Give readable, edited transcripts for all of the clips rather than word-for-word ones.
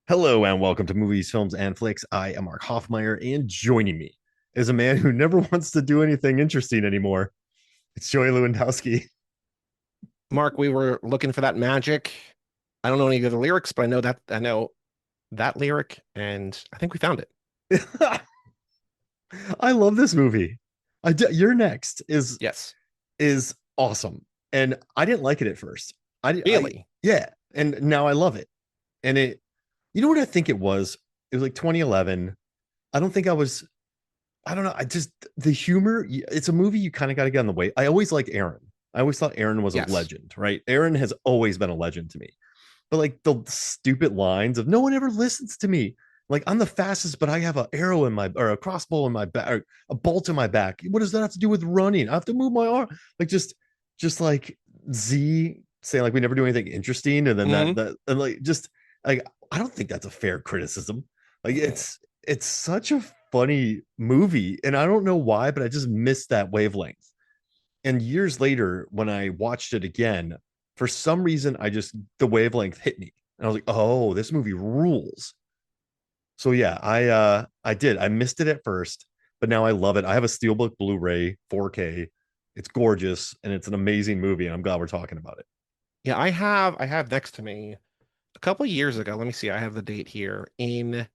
Hello and welcome to Movies, Films, and Flicks. I am Mark Hoffmeyer, and joining me is a man who never wants to do anything interesting anymore. It's Joey Lewandowski. Mark, we were looking for that magic. I don't know any of the lyrics, but I know that lyric, and I think we found it. I love this movie. You're Next Yes. is awesome, and I didn't like it at first. I Really? yeah, and now I love it. And you know what I think it was? It was like 2011. I don't think I was. I don't know. I just the humor. It's a movie you kind of got to get on the way. I always liked Erin. I always thought Erin was a Yes. legend, right? Erin has always been a legend to me. But like the stupid lines of no one ever listens to me. Like I'm the fastest, but I have an arrow in my or a crossbow in my back, or a bolt in my back. What does that have to do with running? I have to move my arm. Like just like Z saying like we never do anything interesting, and then that Hmm. that and like just like I don't think that's a fair criticism. Like it's such a funny movie, and I don't know why, but I just missed that wavelength. And years later, when I watched it again, for some reason, the wavelength hit me, and I was like, "Oh, this movie rules." So yeah, I did. I missed it at first, but now I love it. I have a Steelbook Blu-ray 4K. It's gorgeous, and it's an amazing movie, and I'm glad we're talking about it. Yeah, I have next to me a couple of years ago. Let me see. I have the date here. In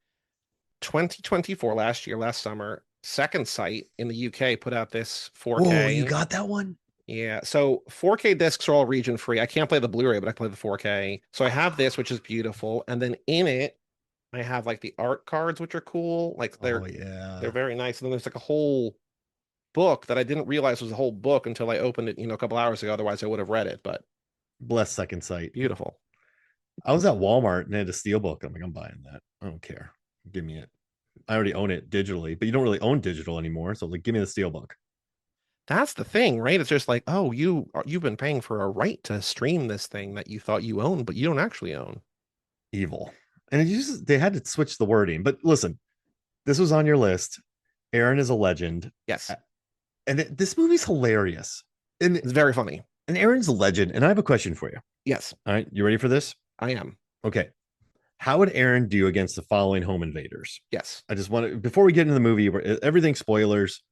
2024, last year, last summer, Second Sight in the UK put out this Whoa, you 4K. got that one? Yeah, so 4K discs are all region free. I can't play the Blu-ray, but I can play the 4K. So I have this, which is beautiful, and then in it I have like the art cards, which are cool. Like Oh they're yeah. very nice. And then there's like a whole book that I didn't realize was a whole book until I opened it, a couple hours ago. Otherwise, I would have read it. But Bless Second Sight. beautiful. I was at Walmart and they had a Steelbook. I'm like, I'm buying that. I don't care. Give me it. I already own it digitally, but you don't really own digital anymore. So like, give me the Steelbook. That's the thing, right? It's just like, oh, you've been paying for a right to stream this thing that you thought you owned, but you don't actually own. Evil. And they had to switch the wording. But listen, this was on your list. Erin is a legend, Yes, and this movie's hilarious. And it's very funny. and Erin's a legend. And I have a question for you. Yes, All right, you ready for this? I am. Okay. How would Erin do against the following home invaders? Yes. I just want to before we get into the movie, where everything spoilers.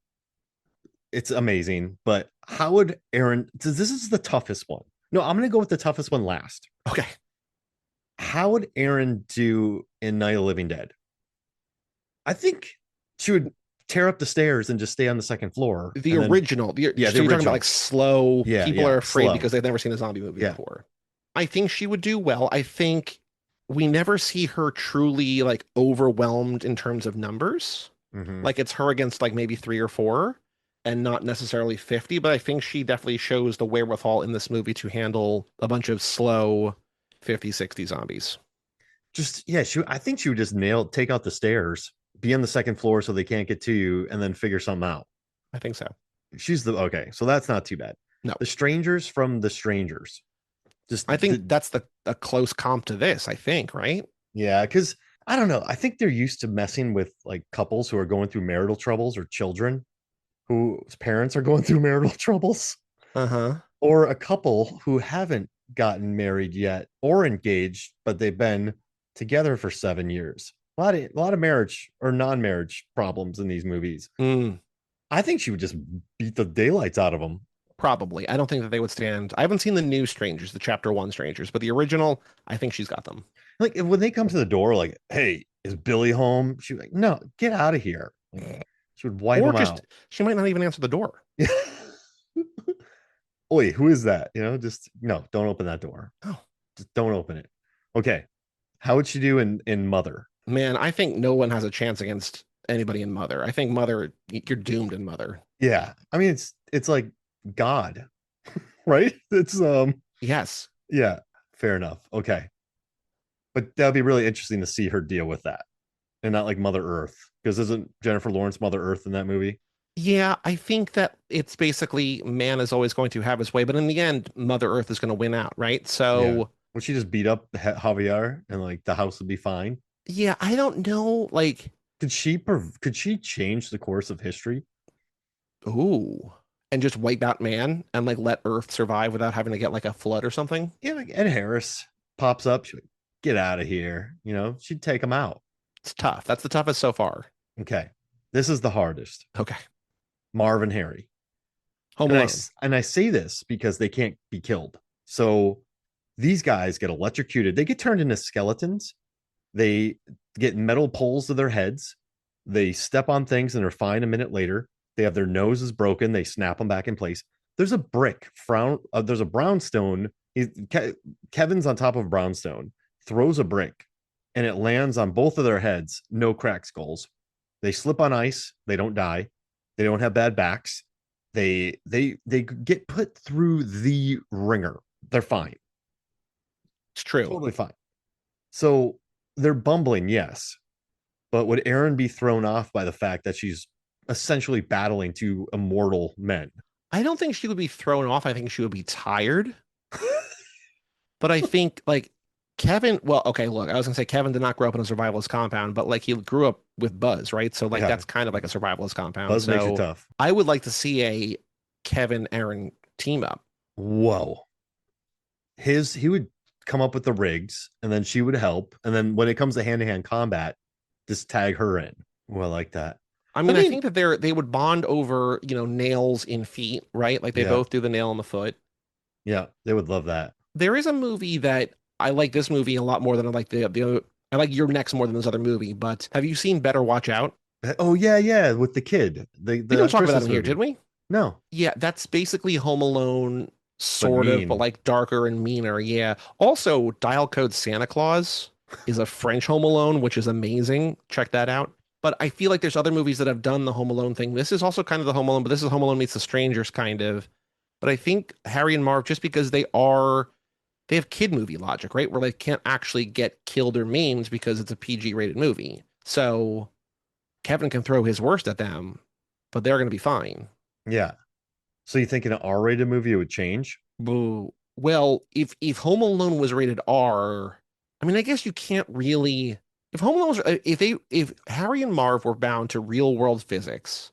It's amazing, but how would Erin? This is the toughest one. No, I'm going to go with the toughest one last. Okay. How would Erin do in Night of the Living Dead? I think she would tear up the stairs and just stay on the second floor. The And then, original. yeah, the So you're talking about like original. slow, Yeah, people yeah, are afraid slow. because they've never seen a zombie movie Yeah. before. I think she would do well. I think we never see her truly like overwhelmed in terms of numbers. Mm-hmm. Like it's her against like maybe three or four and not necessarily 50, but I think she definitely shows the wherewithal in this movie to handle a bunch of slow 50, 60 zombies. Just yeah, I think she would just take out the stairs, be on the second floor so they can't get to you, and then figure something out. I think so. She's the okay, so that's not too bad. No, The strangers from the strangers. Just I think the that's the a close comp to this, I think, right? Yeah, because I don't know. I think they're used to messing with like couples who are going through marital troubles or children whose parents are going through marital troubles, Uh-huh. or a couple who haven't gotten married yet or engaged, but they've been together for 7 years. A lot of marriage or non-marriage problems in these movies. Mm. I think she would just beat the daylights out of them. Probably. I don't think that they would stand. I haven't seen the new Strangers, the chapter one Strangers, but the original, I think she's got them. Like when they come to the door, like, "Hey, is Billy home?" She's like, "No, get out of here." Like, she would wipe Or them just, out. she might not even answer the door. Oi, who is that? Just no, don't open that door. Oh, Just don't open it. Okay. How would she do in Mother? man, I think no one has a chance against anybody in Mother. I think Mother, you're doomed in Mother. Yeah. I mean it's like God, right? It's Yes. yeah, fair enough. Okay. But that'd be really interesting to see her deal with that. And not like Mother Earth. Because isn't Jennifer Lawrence Mother Earth in that movie? Yeah, I think that it's basically man is always going to have his way, but in the end, Mother Earth is going to win out, right? Yeah. So, Would she just beat up Javier and like the house would be fine? yeah, I don't know. Like, Could she change the course of history? ooh, and just wipe out man and like let Earth survive without having to get like a flood or something. Yeah, like Ed Harris pops up. She's like, get out of here. She'd take him out. It's tough. That's the toughest so far. Okay. This is the hardest. Okay. Marv and Harry. Home And I Alone. and I say this because they can't be killed. So these guys get electrocuted. They get turned into skeletons. They get metal poles to their heads. They step on things and they're fine a minute later. They have their noses broken. They snap them back in place. There's a brick. There's a brownstone. Kevin's on top of brownstone, throws a brick, and it lands on both of their heads. No cracked skulls. They slip on ice. They don't die. They don't have bad backs. They get put through the ringer. They're fine. It's true. Totally fine. So they're bumbling, yes. But would Erin be thrown off by the fact that she's essentially battling two immortal men? I don't think she would be thrown off. I think she would be tired. But I think like Kevin, well, okay, look, I was gonna say Kevin did not grow up in a survivalist compound, but like he grew up with Buzz, right? So like Yeah. that's kind of like a survivalist compound. Buzz makes So it tough. I would like to see a Kevin Erin team up. Whoa. He would come up with the rigs and then she would help. And then when it comes to hand-to-hand combat, just tag her in. Oh, I like that. I mean, I think that they would bond over, nails in feet, right? Like they Yeah. both do the nail in the foot. Yeah, they would love that. There is a movie that I like this movie a lot more than I like the other. I like Your Next more than this other movie, but have you seen Better Watch Out? Oh yeah, with the kid. We didn't talk about that in here, did we? No. Yeah, that's basically Home Alone, sort of, but like darker and meaner. Yeah. Also, Dial Code Santa Claus is a French Home Alone, which is amazing. Check that out. But I feel like there's other movies that have done the Home Alone thing. This is also kind of the Home Alone, but this is Home Alone meets The Strangers, kind of. But I think Harry and Marv, just because they have kid movie logic, right? Where they can't actually get killed or maimed because it's a PG rated movie. So Kevin can throw his worst at them, but they're going to be fine. Yeah. So you think in an R-rated movie it would change? Boo. Well, if Home Alone was rated R, I mean, I guess you can't really. If Home Alone was, if Harry and Marv were bound to real world physics,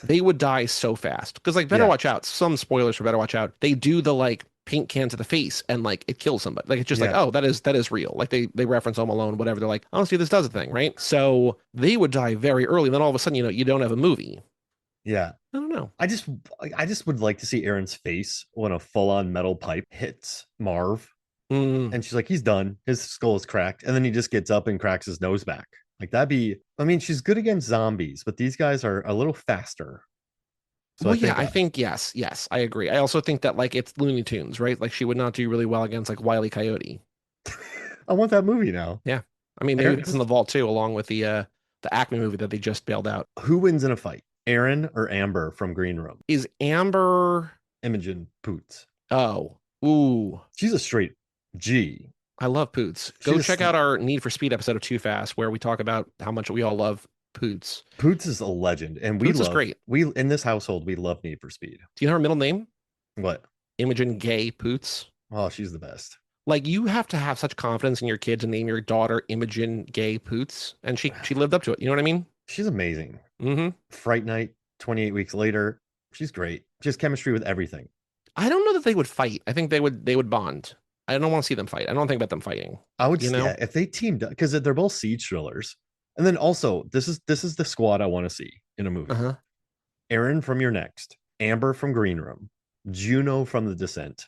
they would die so fast. Because like Better Watch Out, some spoilers for Better Watch Out, they do the like paint can to the face and like it kills somebody. Like it's just like, oh, that is real. Like they reference Home Alone, whatever. They're like, I don't see this does a thing, right? So they would die very early. Then all of a sudden, you don't have a movie. Yeah. I don't know. I just would like to see Erin's face when a full-on metal pipe hits Marv. And she's like, he's done. His skull is cracked. And then he just gets up and cracks his nose back. Like that'd be, I mean, she's good against zombies, but these guys are a little faster. So I think yes, I agree. I also think that like it's Looney Tunes, right? Like she would not do really well against like Wile E. Coyote. I want that movie now. Yeah. I mean, maybe it's in the vault too, along with the Acme movie that they just bailed out. Who wins in a fight? Erin or Amber from Green Room? Is Amber Imogen Poots? Oh, ooh. She's a straight G. I love Poots. Go check out our Need for Speed episode of Too Fast, where we talk about how much we all love Poots. Poots is a legend, and Poots is great. We in this household we love Need for Speed. Do you know her middle name? What? Imogen Gay Poots. Oh, she's the best. Like you have to have such confidence in your kid to name your daughter Imogen Gay Poots, and she lived up to it. You know what I mean? She's amazing. Mm-hmm. Fright Night, 28 Weeks Later. She's great. She has chemistry with everything. I don't know that they would fight. I think they would bond. I don't want to see them fight. I don't think about them fighting. I would, yeah, if they teamed up, because they're both siege thrillers. And then also, this is the squad I want to see in a movie. Erin from Your Next, Amber from Green Room, Juno from The Descent,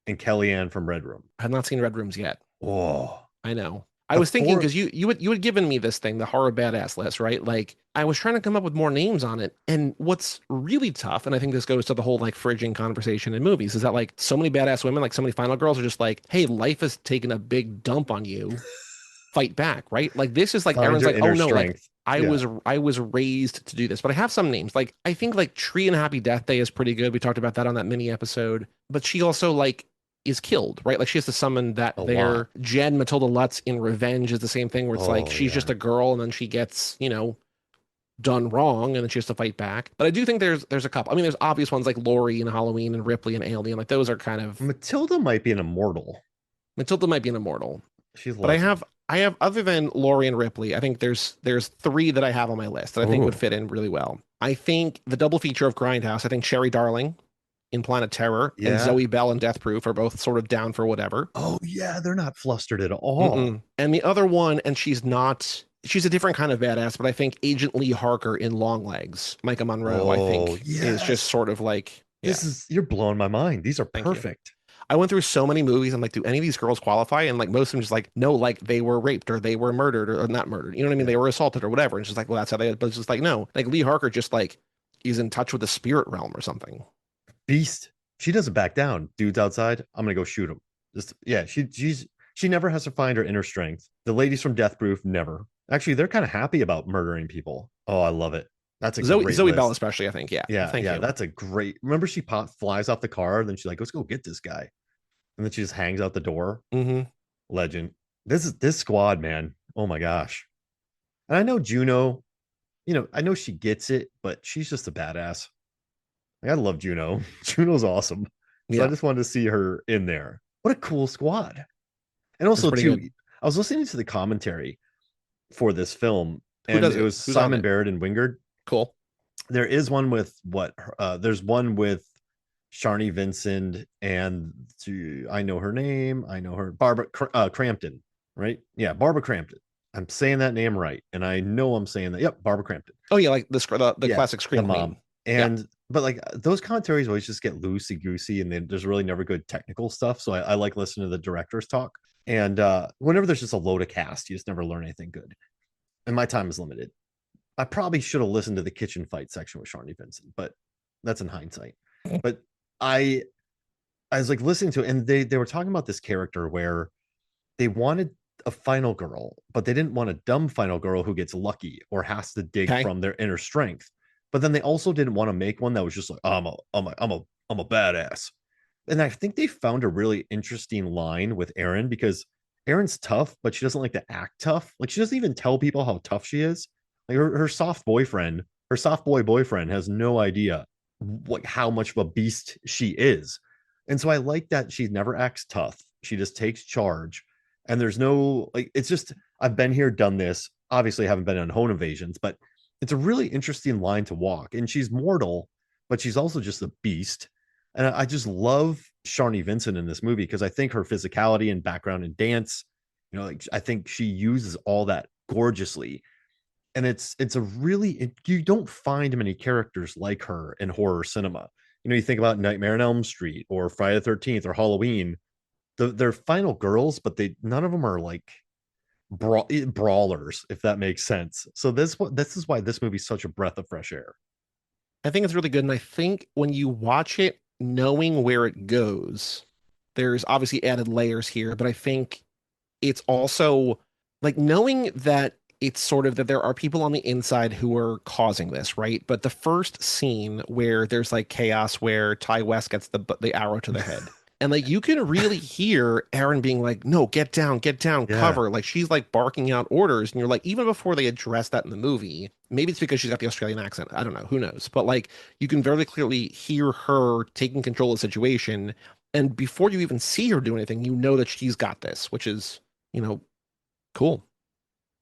and Kellyanne from Red Room. I have not seen Red Rooms yet. Oh, I know. I was thinking because you had given me this thing, the horror badass list, right? Like I was trying to come up with more names on it. And what's really tough, and I think this goes to the whole like fridging conversation in movies, is that like so many badass women, like so many final girls are just like, hey, life has taken a big dump on you. Fight back, right? Like this is like Erin's like, oh no, strength. Like I was raised to do this. But I have some names. Like I think like Tree and Happy Death Day is pretty good. We talked about that on that mini episode. But she also like is killed, right? Like she has to summon that there. Jen Matilda Lutz in Revenge is the same thing where it's like she's just a girl and then she gets, done wrong and then she has to fight back. But I do think there's a couple. I mean, there's obvious ones like Laurie in Halloween and Ripley and Alien. Like those are kind of Matilda might be an immortal. She's but I have other than Laurie and Ripley, I think there's three that I have on my list that I think would fit in really well. I think the double feature of Grindhouse, I think Sherry Darling in Planet Terror, and Yeah. Zoe Bell in Death Proof are both sort of down for whatever. Oh yeah, they're not flustered at all. Mm-mm. And the other one, and she's a different kind of badass, but I think Agent Lee Harker in Long Legs, Micah Monroe, I Oh think, is just yes. sort of like, yeah, You're blowing my mind. These are thank you. perfect. I went through so many movies. I'm like, do any of these girls qualify? And like most of them just like, no, like they were raped or they were murdered or not murdered. You know what I mean? Yeah. They were assaulted or whatever. And it's just like, well, that's how they, but it's just like, no, like Lee Harker just like is in touch with the spirit realm or something. Beast. She doesn't back down. Dudes outside, I'm gonna go shoot them. Just yeah, she never has to find her inner strength. The ladies from Death Proof never. Actually, they're kind of happy about murdering people. Oh, I love it. That's a great Zoe Bell, list. especially, I think. Yeah. Yeah, Thank yeah, you. that's a great. Remember, flies off the car, and then she's like, "Let's go get this guy," and then she just hangs out the door. Hmm. Legend. This squad, man. Oh my gosh. And I know Juno. I know she gets it, but she's just a badass. Like, I love Juno. Juno's awesome. So I Yeah. just wanted to see her in there. What a cool squad. And It's also, pretty too, good. I was listening to the commentary for this film, Who and does it it? was Who's on Simon it? Barrett and Wingard. Cool. There is one with there's one with Sharni Vinson, and I know her name. I know her, Barbara Crampton, right? Yeah, Barbara Crampton. I'm saying that name right, and I know I'm saying that. Yep, Barbara Crampton. Oh, yeah. Like the Yeah, classic the Scream mom. Queen. Yeah. And but like those commentaries always just get loosey goosey, and there's really never good technical stuff. So I like listening to the directors talk. And whenever there's just a load of cast, you just never learn anything good. And my time is limited. I probably should have listened to the kitchen fight section with Sharni Vinson, but that's in hindsight. But I I was like listening to it, and they were talking about this character where they wanted a final girl, but they didn't want a dumb final girl who gets lucky or has to dig Okay. from their inner strength. But then they also didn't want to make one that was just like, oh, I'm a badass. And I think they found a really interesting line with Erin, because Erin's tough, but she doesn't like to act tough. Like she doesn't even tell people how tough she is. Like her soft boy boyfriend has no idea like how much of a beast she is. And so I like that she never acts tough. She just takes charge. And there's no like, it's just, I've been here, done this. Obviously, I haven't been on home invasions, but it's a really interesting line to walk. And she's mortal, but she's also just a beast. And I just love Sharni Vinson in this movie because I think her physicality and background in dance, like I think she uses all that gorgeously. And it's a really, you don't find many characters like her in horror cinema. You think about Nightmare on Elm Street or Friday the 13th or Halloween. They're final girls, but none of them are like brawlers, if that makes sense. So this is why this movie's such a breath of fresh air. I think it's really good. And I think when you watch it, knowing where it goes, there's obviously added layers here, but I think it's also like knowing that it's sort of that there are people on the inside who are causing this, right? But the first scene where there's like chaos where Ty West gets the arrow to the head. And like you can really hear Erin being like, no, get down, Yeah. cover. Like she's like barking out orders. And you're like, even before they address that in the movie, maybe it's because she's got the Australian accent. I don't know. Who knows? But like you can very clearly hear her taking control of the situation. And before you even see her do anything, you know that she's got this, which is, you know, cool.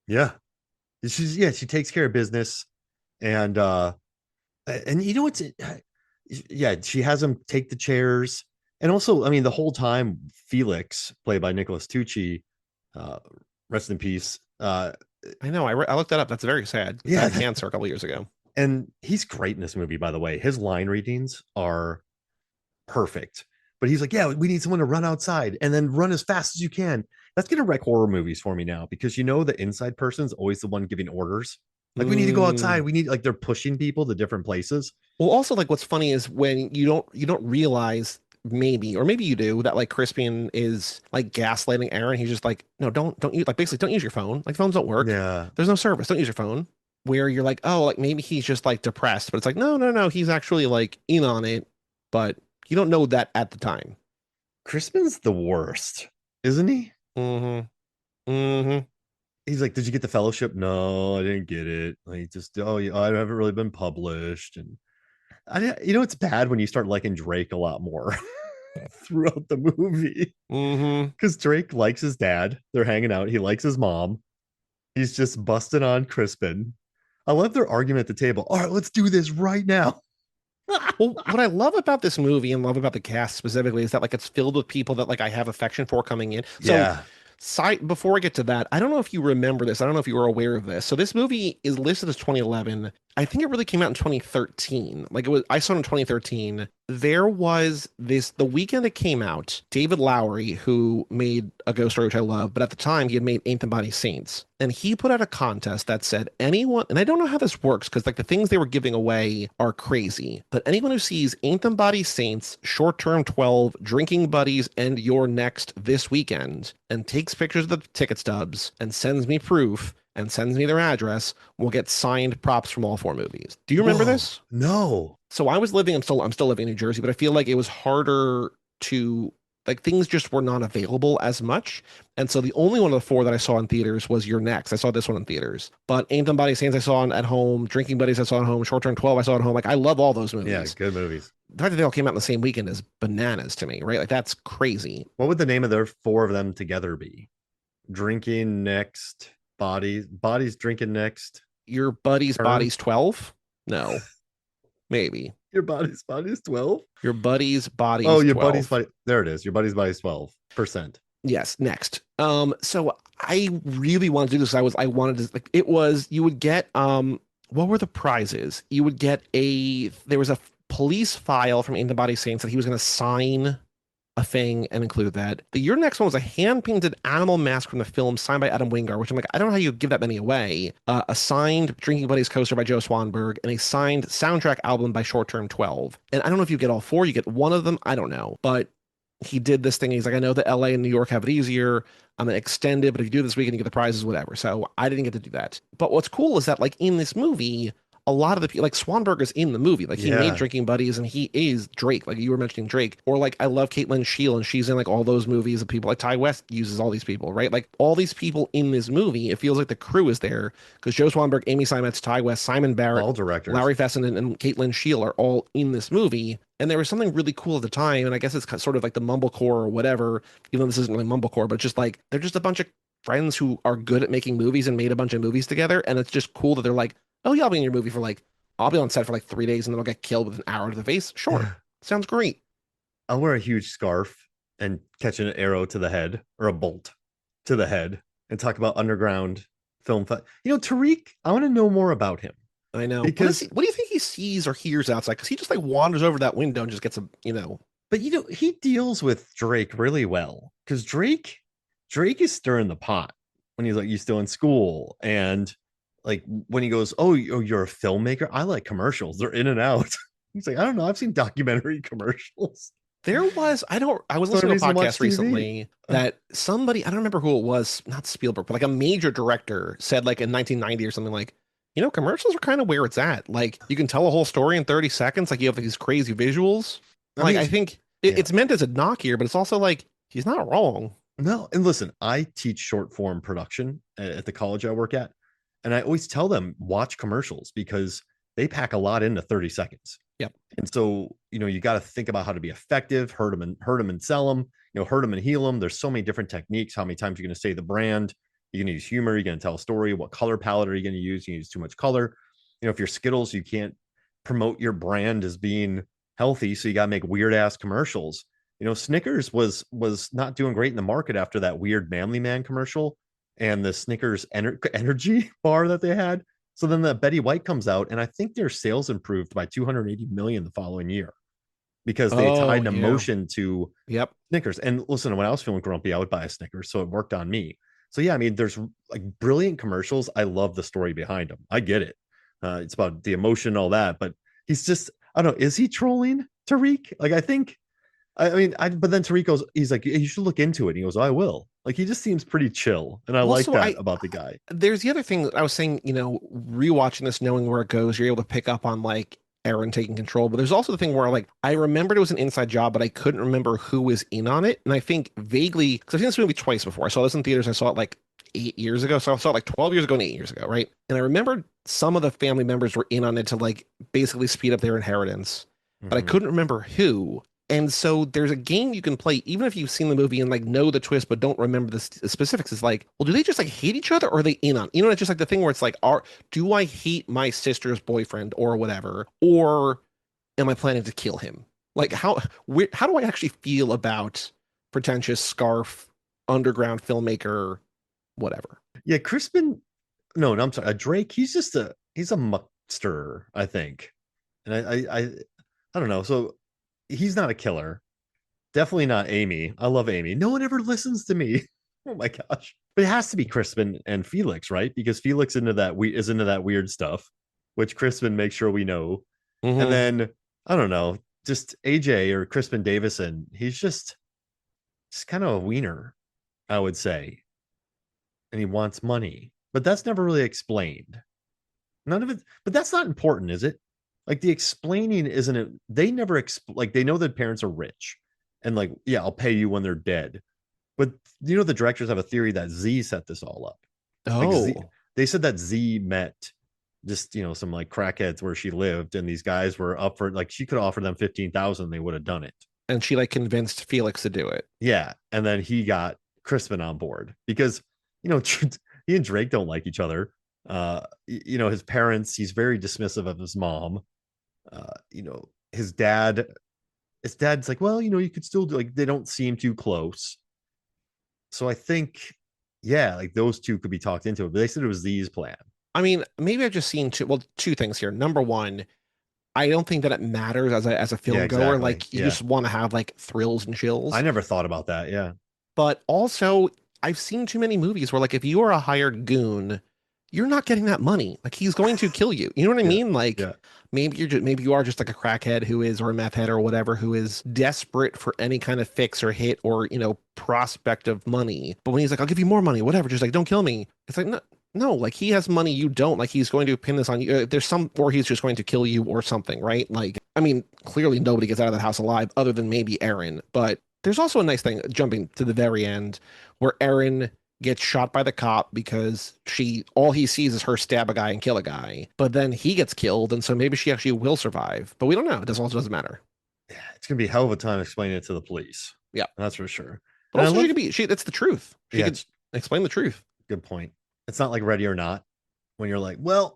Yeah. She takes care of business. And you know what's yeah, she has him take the chairs. And also, I mean, the whole time Felix, played by Nicholas Tucci, uh rest in peace. I know. I looked that up. That's very sad. He Yeah, died of cancer a couple years ago. and he's great in this movie, by the way. His line readings are perfect. But he's like, yeah, we need someone to run outside and then run as fast as you can. That's gonna wreck horror movies for me now, because the inside person's always the one giving orders. Like, we need to go outside. Mm. We need, like, they're pushing people to different places. Well, also like what's funny is when you don't realize maybe or maybe you do that like Crispian is like gaslighting Aaron. He's just like, no, don't use like basically don't use your phone. Like phones don't work. Yeah. There's no service. Don't use your phone. Where you're like, oh, like maybe he's just like depressed, but it's like, no, no, no, he's actually like in on it, but you don't know that at the time. Crispin's the worst, isn't he? Mm-hmm. Mm-hmm. He's like, did you get the fellowship? No, I didn't get it. Like, just, oh yeah, I haven't really been published. And it's bad when you start liking Drake a lot more throughout the movie, Mm-hmm. because Drake likes his dad. They're hanging out. He likes his mom. He's just busting on Crispin. I love their argument at the table. All right, let's do this right now. Well, what I love about this movie and love about the cast specifically is that like it's filled with people that like I have affection for coming in. So, Yeah. before I get to that, I don't know if you remember this. I don't know if you were aware of this. So this movie is listed as 2011. I think it really came out in 2013. Like it was, I saw it in 2013. There was this the weekend it came out. David Lowery, who made A Ghost Story, which I love, but at the time he had made Ain't Them Body Saints, and he put out a contest that said anyone, and I don't know how this works because like the things they were giving away are crazy, but anyone who sees Ain't Them Body Saints, Short Term 12, Drinking Buddies, and You're Next this weekend, and takes pictures of the ticket stubs and sends me proof and sends me their address will get signed props from all four movies. Do you remember Whoa. this? No. So I'm still living in New Jersey, but I feel like it was harder to like things just were not available as much. And so the only one of the four that I saw in theaters was Your Next. I saw this one in theaters. But Anthem Body Saints I saw at home, Drinking Buddies I saw at home, Short Term 12 I saw at home. Like I love all those Yeah, movies. good movies. The fact that they all came out in the same weekend is bananas to me, right? Like that's crazy. What would the name of their four of them together be? Drinking next, bodies drinking next. Your buddy's Turn. body's 12? No, maybe. Your body's 12. Your buddy's Oh, body's your buddy's 12. body. There it is. Your buddy's body's 12%. Yes, next. So I really wanted to do this. I wanted to like it was you would get what were the prizes? You would get there was a police file from In Body Saints that he was going to sign a thing and include that. The Your Next one was a hand-painted animal mask from the film signed by Adam Wingard, which I'm like, I don't know how you give that many away. A signed Drinking Buddies coaster by Joe Swanberg and a signed soundtrack album by Short Term 12. And I don't know if you get all four, you get one of them, I don't know. But he did this thing. He's like, I know that LA and New York have it easier. I'm gonna extend it, but if you do this weekend, you get the prizes, whatever. So I didn't get to do that. But what's cool is that like in this movie, a lot of the people like Swanberg is in the movie. Like he made Yeah. Drinking Buddies and he is Drake. Like you were mentioning Drake. Or like I love Caitlin Sheil and she's in like all those movies of people like Ty West uses all these people, right? Like all these people in this movie, it feels like the crew is there because Joe Swanberg, Amy Seimetz, Ty West, Simon Barrett, All directors. Larry Fessenden, and Caitlin Sheil are all in this movie. And there was something really cool at the time, and I guess it's sort of like the mumblecore or whatever, even though this isn't really mumblecore, but just like they're just a bunch of friends who are good at making movies and made a bunch of movies together. And it's just cool that they're like, oh yeah, I'll be in your movie for like I'll be on set for like 3 days and then I'll get killed with an arrow to the face. Sure. Sounds great. I'll wear a huge scarf and catch an arrow to the head or a bolt to the head and talk about underground film. Tariq, I want to know more about him I know. because, What do you think he sees or hears outside? Because he just like wanders over that window and just gets but he deals with Drake really well because Drake is stirring the pot when he's like, you still in school. And like when he goes, oh, you're a filmmaker. I like commercials. They're in and out. He's like, I don't know. I've seen documentary commercials. There was, I was So listening to a reason to watch podcast TV. recently that somebody, I don't remember who it was, not Spielberg, but like a major director said like in 1990 or something like, commercials are kind of where it's at. Like you can tell a whole story in 30 seconds. Like you have these crazy visuals. Like I think it's meant as a knock here, but it's also like, he's not wrong. No, and listen, I teach short form production at the college I work at, and I always tell them watch commercials because they pack a lot into 30 seconds. Yep. And so, you got to think about how to be effective, hurt them and sell them, hurt them and heal them. There's so many different techniques. How many times you're going to say the brand? You're going to use humor. You're going to tell a story. What color palette are you going to use? You use too much color. If you're Skittles, you can't promote your brand as being healthy. So you got to make weird ass commercials. Snickers was not doing great in the market after that weird Manly Man commercial and the Snickers energy bar that they had. So then the Betty White comes out, and I think their sales improved by 280 million the following year because they tied an emotion to Snickers. And listen, when I was feeling grumpy, I would buy a Snickers, so it worked on me. So yeah, I mean, there's like brilliant commercials. I love the story behind them. I get it. It's about the emotion, all that, but he's just, I don't know, is he trolling Tariq? Like, I think. But then Tariq goes, he's like, you should look into it. And he goes, I will. Like, he just seems pretty chill. And I like that about the guy. There's the other thing that I was saying, rewatching this, knowing where it goes, you're able to pick up on like Erin taking control. But there's also the thing where like, I remembered it was an inside job, but I couldn't remember who was in on it. And I think vaguely, because I've seen this movie twice before. I saw this in theaters. I saw it like 8 years ago. So I saw it like 12 years ago and 8 years ago. Right. And I remembered some of the family members were in on it to like basically speed up their inheritance, but I couldn't remember who. And so there's a game you can play, even if you've seen the movie and like know the twist, but don't remember the specifics. It's like, well, do they just like hate each other or are they in on? It's just like the thing where it's like, do I hate my sister's boyfriend or whatever? Or am I planning to kill him? Like how do I actually feel about pretentious scarf underground filmmaker whatever? Yeah, Crispin. No, I'm sorry. Drake. He's a muckster, I think, and I don't know. So he's not a killer. Definitely not Amy. I love Amy. No one ever listens to me. Oh my gosh. But it has to be Crispin and Felix, right? Because Felix is into that weird stuff, which Crispin makes sure we know. And Hmm. then I don't know, just AJ or Crispin Davison. He's just kind of a wiener, I would say, and he wants money. But that's never really explained. None of it. But that's not important, is it? Like the explaining isn't it? They never like they know that parents are rich, and like yeah, I'll pay you when they're dead. But the directors have a theory that Z set this all up. Like Z, Oh. they said that Z met just some like crackheads where she lived, and these guys were up for like she could offer them 15,000, they would have done it. And she like convinced Felix to do it. Yeah, and then he got Crispin on board because you know he and Drake don't like each other. His parents, he's very dismissive of his mom. His dad's like, well, you could still do like they don't seem too close. So I think, yeah, like those two could be talked into it, but they said it was Z's plan. I mean, maybe I've just seen two things here. Number one, I don't think that it matters as a Yeah, film goer. exactly. Like you Yeah. just want to have like thrills and I chills. never thought about that. Yeah. But also, I've seen too many movies where like if you are a hired goon, you're not getting that money. Like he's going to kill you. You know what I Yeah. mean? Like Yeah. maybe you are just like a crackhead who is or a meth head or whatever who is desperate for any kind of fix or hit or prospect of money. But when he's like, I'll give you more money, whatever, just like don't kill me. It's like no. No, like he has money you don't. Like he's going to pin this on you. There's some, or he's just going to kill you or something, right? Like, I mean, clearly nobody gets out of that house alive other than maybe Erin. But there's also a nice thing jumping to the very end where Erin gets shot by the cop because all he sees is her stab a guy and kill a guy. But then he gets killed, and so maybe she actually will survive. But we don't know. This also doesn't matter. Yeah. It's gonna be a hell of a time explaining it to the police. Yeah. That's for sure. But And I also she love, could be it's the truth. She yeah, could it's explain the truth. good point. It's not like Ready or Not when you're like, well,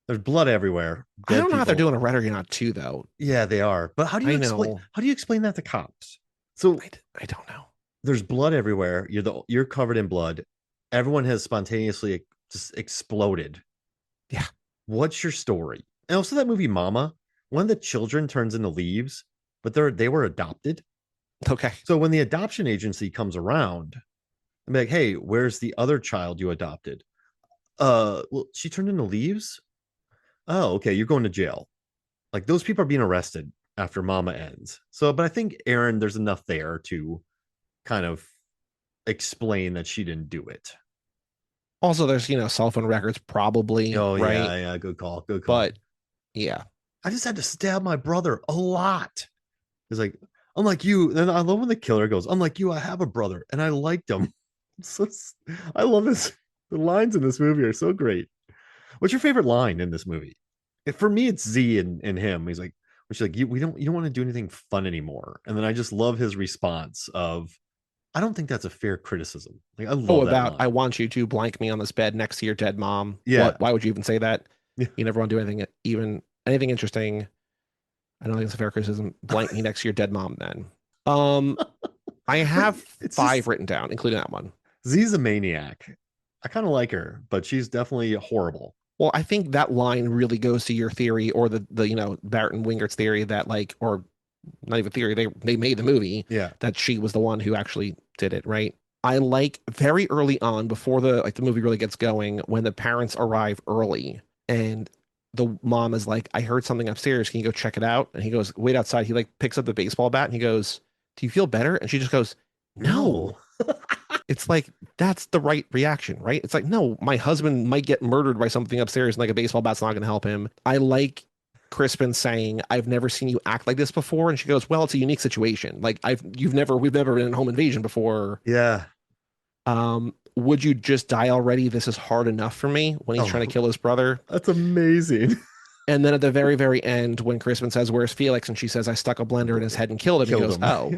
there's blood everywhere, I dead don't know how they're people. doing a Red or Not too, though. Yeah, they are. But I know. how do you explain that to cops? So I don't know. there's blood everywhere. You're covered in blood. Everyone has spontaneously just exploded. Yeah. What's your story? And also that movie Mama, one of the children turns into leaves, but they were adopted. Okay. So when the adoption agency comes around, I'm like, hey, where's the other child you adopted? Well, she turned into leaves. Oh, okay, you're going to jail. Like those people are being arrested after Mama ends. So, but I think Erin, there's enough there to kind of explain that she didn't do it. Also, there's, cell phone records probably, Oh right? yeah, yeah, good call, good call. But yeah. I just had to stab my brother a lot. It's like, unlike you, and I love when the killer goes, unlike you, I have a brother, and I liked him. So I love this. The lines in this movie are so great. What's your favorite line in this movie? For me, it's Z and him. He's like, which like you don't want to do anything fun anymore. And then I just love his response of, I don't think that's a fair criticism. Like I Oh, love that about I line. want you to blank me on this bed next to your dead mom. Yeah. What? Why would you even say that? Yeah. You never want to do anything interesting. I don't think it's a fair criticism. Blank me next to your dead mom then. Um, I have It's five just written down, including that one. Z's a maniac. I kind of like her, but she's definitely horrible. Well, I think that line really goes to your theory or the Barrett and Wingard's theory that like, or not even theory, they made the movie Yeah. that she was the one who actually did it, right? I like very early on before the movie really gets going when the parents arrive early and the mom is like, I heard something upstairs. Can you go check it out? And he goes, wait outside. He like picks up the baseball bat and he goes, do you feel better? And she just goes, no. No. It's like that's the right reaction, right? It's like, no, my husband might get murdered by something upstairs and like a baseball bat's not going to help him. I like Crispin saying, I've never seen you act like this before. And she goes, well, it's a unique situation. Like we've never been in a home invasion before. Yeah. Would you just die already? This is hard enough for me when he's trying to Oh, kill his brother. that's amazing. And then at the very, very end, when Crispin says, where's Felix? And she says, I stuck a blender in his head and killed him. He Killed goes, him. oh,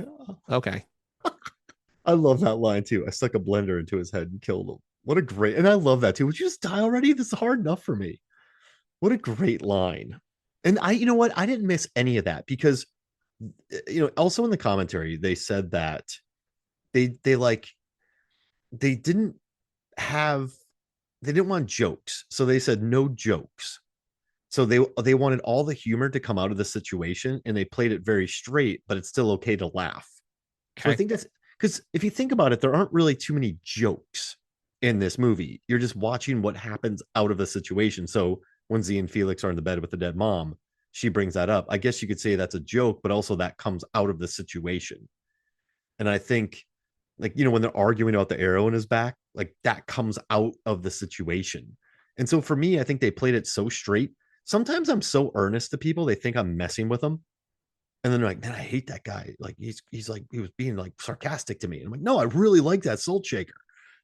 Yeah. okay. I love that line too. I stuck a blender into his head and killed him. What a great, and I love that too. Would you just die already? This is hard enough for me. What a great line. And you know what? I didn't miss any of that because, also in the commentary, they said that they like, they didn't have, they didn't want jokes. So they said no jokes. So they wanted all the humor to come out of the situation and they played it very straight, but it's still okay to laugh. So I Okay. think that's because if you think about it, there aren't really too many jokes in this movie. You're just watching what happens out of a situation. So when Z and Felix are in the bed with the dead mom, she brings that up. I guess you could say that's a joke, but also that comes out of the situation. And I think, like, when they're arguing about the arrow in his back, like that comes out of the situation. And so for me, I think they played it so straight. Sometimes I'm so earnest to people, they think I'm messing with them. And then they're like, man, I hate that guy. Like he's like, he was being like sarcastic to me. And I'm like, no, I really like that Salt Shaker.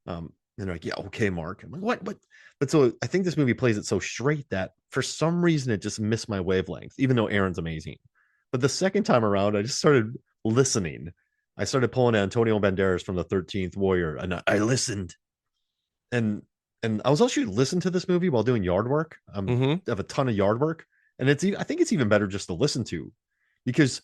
And they're like, yeah, okay, Mark. I'm like, what? But so I think this movie plays it so straight that for some reason it just missed my wavelength, even though Erin's amazing. But the second time around, I just started listening. I started pulling Antonio Banderas from the 13th Warrior, and I listened. And I was actually listening to this movie while doing yard work. Mm-hmm. I have a ton of yard work, and I think it's even better just to listen to, because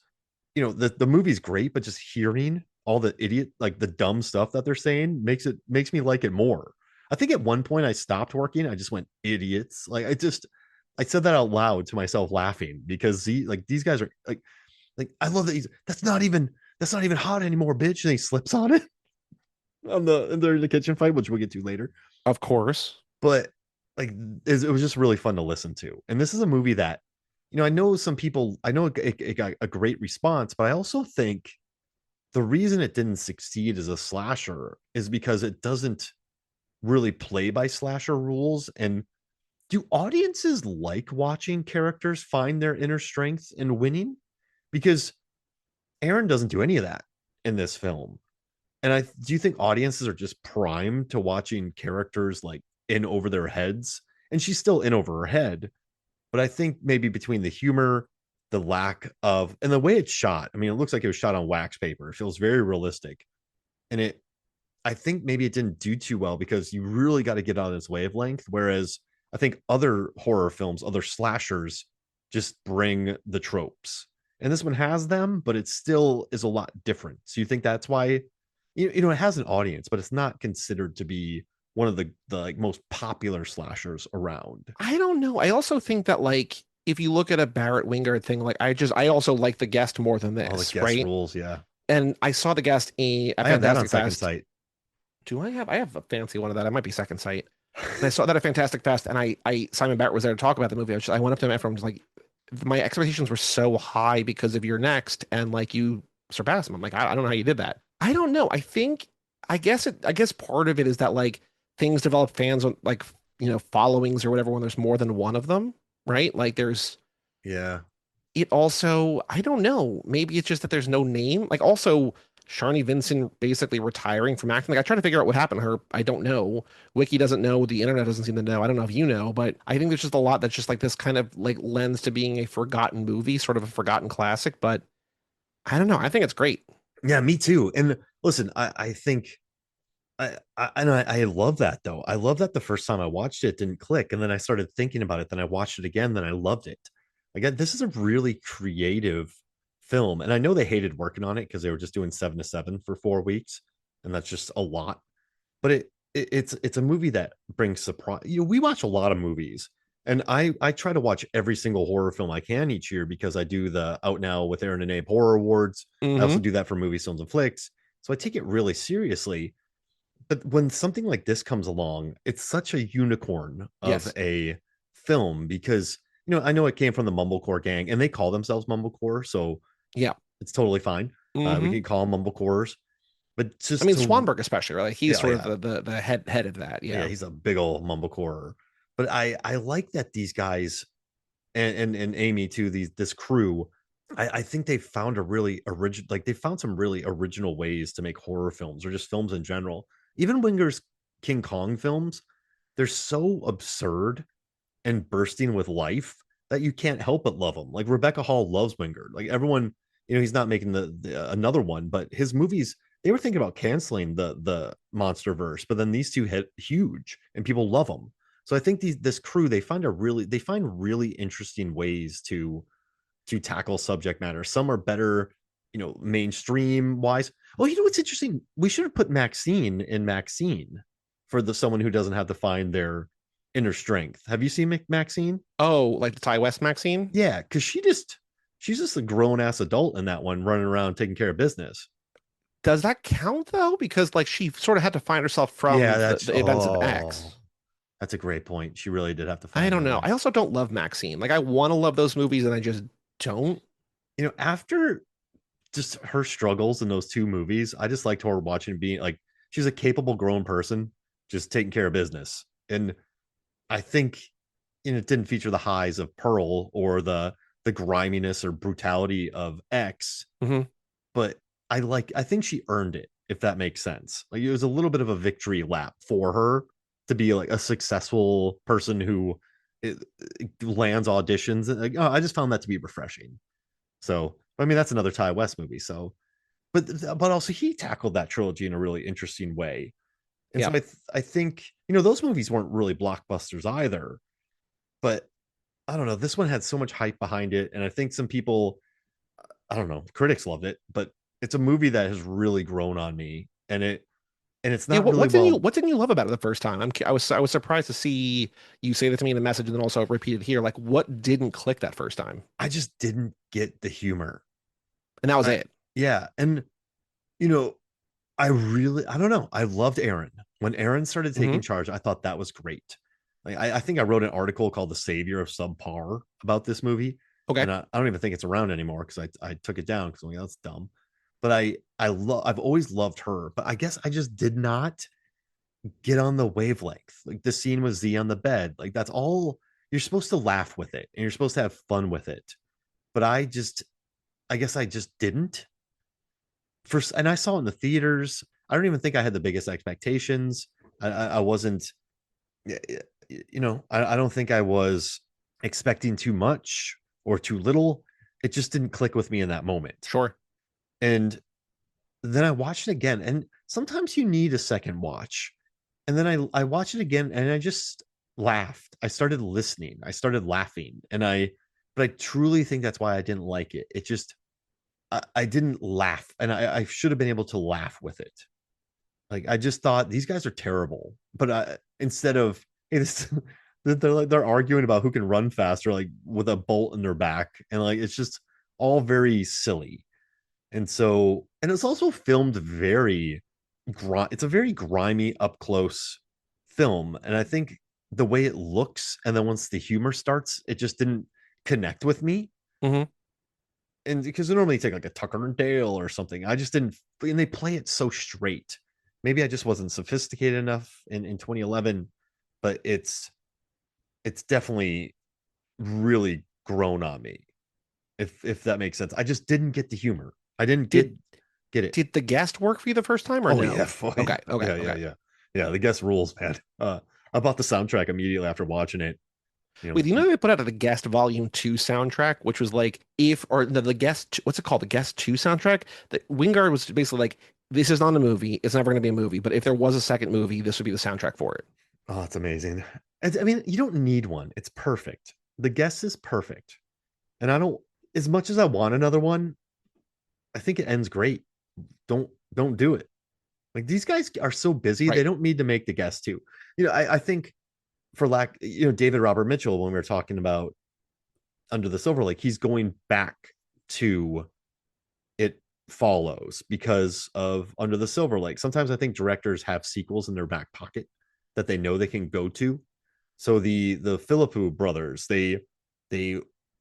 the movie's great, but just hearing all the idiot, like the dumb stuff that they're saying makes me like it more. I think at one point I stopped working. I just went idiots. Like I said that out loud to myself laughing because these guys are like I love that that's not even hot anymore, bitch. And he slips on it and they're in the kitchen fight, which we'll get to later. Of course. But like it was just really fun to listen to. And this is a movie that, I know some people, I know it got a great response, but I also think the reason it didn't succeed as a slasher is because it doesn't really play by slasher rules. And do audiences like watching characters find their inner strength in winning? Because Erin doesn't do any of that in this film. And do you think audiences are just primed to watching characters like in over their heads? And she's still in over her head, but I think maybe between the humor, the lack of, and the way it's shot, I mean, it looks like it was shot on wax paper. It feels very realistic. And I think maybe it didn't do too well because you really got to get on its wavelength. Whereas I think other horror films, other slashers just bring the tropes. And this one has them, but it still is a lot different. So you think that's why, it has an audience, but it's not considered to be one of the like most popular slashers around. I don't know. I also think that like if you look at a Barrett Wingard thing, like I also like The Guest more than All the this, guest right? rules, yeah. And I saw The Guest at I have that on Fantastic Second Fest. Sight. Do I have? I have a fancy one of that. I might be Second Sight. And I saw that at Fantastic Fest, and I Simon Barrett was there to talk about the movie. I went up to him after. I'm just like, my expectations were so high because of your next, and like you surpassed them. I'm like, I don't know how you did that. I don't know. I guess part of it is that like things develop fans on like followings or whatever when there's more than one of them, right? Like there's Yeah. it also, I don't know. Maybe it's just that there's no name. Like also Sharni Vinson basically retiring from acting. Like I try to figure out what happened to her. I don't know. Wiki doesn't know. The internet doesn't seem to know. I don't know if you know, but I think there's just a lot that's just like this kind of like lends to being a forgotten movie, sort of a forgotten classic. But I don't know. I think it's great. Yeah, me too. And listen, I think I love that though. I love that the first time I watched it didn't click, and then I started thinking about it. Then I watched it again. Then I loved it. Again, this is a really creative film, and I know they hated working on it because they were just doing 7 to 7 for 4 weeks, and that's just a lot. But it's a movie that brings surprise. We watch a lot of movies, and I try to watch every single horror film I can each year because I do the Out Now with Aaron and Abe Horror Awards. I also Hmm. do that for Movies, Films, and Flicks. So I take it really seriously. But when something like this comes along, it's such a unicorn of Yes. a film because I know it came from the Mumblecore gang, and they call themselves Mumblecore, so Yeah. it's totally fine. We Hmm. can call them Mumblecores, but I just mean, to Swanberg especially, right? Like, he's yeah, sort of yeah, the head of that. yeah, Yeah. he's a big old Mumblecore. But I like that these guys and Amy too, this crew. I think they found a really original, like they found some really original ways to make horror films or just films in general. Even Winger's King Kong films, they're so absurd and bursting with life that you can't help but love them. Like Rebecca Hall loves Wingard. Like everyone, he's not making the another one, but his movies, they were thinking about canceling the monster verse, but then these two hit huge and people love them. So I think this crew, they find really interesting ways to tackle subject matter. Some are better, mainstream wise. Oh, you know what's interesting? We should have put Maxine in Maxine for the someone who doesn't have to find their inner strength. Have you seen Maxine? Oh, like the Ty West Maxine? Yeah, because she's just a grown ass adult in that one, running around taking care of business. Does that count though? Because like she sort of had to find herself from Yeah, the events of X. that's a great point. She really did have to I find don't her know. way. I also don't love Maxine. Like I want to love those movies and I just don't. After just her struggles in those two movies, I just liked her watching being like she's a capable grown person just taking care of business. And I think it didn't feature the highs of Pearl or the griminess or brutality of X, Hmm. but I think she earned it, if that makes sense. Like it was a little bit of a victory lap for her to be like a successful person who it lands auditions. And like, oh, I just found that to be refreshing. So I mean that's another Ty West movie. So but also he tackled that trilogy in a really interesting way. And so Yeah. I think those movies weren't really blockbusters either, but I don't know. This one had so much hype behind it, and I think some people, I don't know, critics loved it, but it's a movie that has really grown on me, and it's Yeah, not really well. what didn't you love about it the first time? I was surprised to see you say that to me in the message and then also repeated here. Like what didn't click that first time? I just didn't get the humor. And that was I it. Yeah, and you know, I don't know. I loved Erin. When Erin started Hmm. taking charge, I thought that was great. Like I think I wrote an article called "The Savior of Subpar" about this movie, Okay. and I don't even think it's around anymore because I took it down because I'm like, that's dumb. But I've always loved her, but I guess I just did not get on the wavelength. Like the scene with Z on the bed, like that's all you're supposed to laugh with it and you're supposed to have fun with it. But I guess I just didn't. First, and I saw it in the theaters. I don't even think I had the biggest expectations. I wasn't, I don't think I was expecting too much or too little. It just didn't click with me in that moment. Sure. And then I watched it again. And sometimes you need a second watch. And then I watched it again and I just laughed. I started listening. I started laughing. But I truly think that's why I didn't like it. It just, I didn't laugh. And I should have been able to laugh with it. Like I just thought these guys are terrible. But instead of, hey, they're arguing about who can run faster, like with a bolt in their back. And like, it's just all very silly. And it's also filmed it's a very grimy up close film. And I think the way it looks, and then once the humor starts, it just didn't connect with me. Hmm. And because they normally take like a Tucker and Dale or something, I just didn't, and they play it so straight. Maybe I just wasn't sophisticated enough in 2011, but it's definitely really grown on me. If that makes sense. I just didn't get the humor. I didn't Did get it. did the guest work for you the first time or Oh yeah, no? boy. Okay, okay, Yeah, yeah, okay. yeah. Yeah, the guest rules, man. I bought the soundtrack immediately after watching it. You know, Wait, do you know they put out the Guest Volume 2 soundtrack, which was like if or the Guest what's it called? The Guest 2 soundtrack? That Wingard was basically like, this is not a movie, it's never gonna be a movie, but if there was a second movie, this would be the soundtrack for it. oh, it's amazing. I mean, you don't need one. It's perfect. The guest is perfect. And I don't as much as I want another one, I think it ends great. Don't do it. Like these guys are so busy, they Right. don't need to make the guest too. I think for lack, David Robert Mitchell, when we were talking about Under the Silver Lake, he's going back to It Follows because of Under the Silver Lake. Sometimes I think directors have sequels in their back pocket that they know they can go to. So the Philippou brothers, they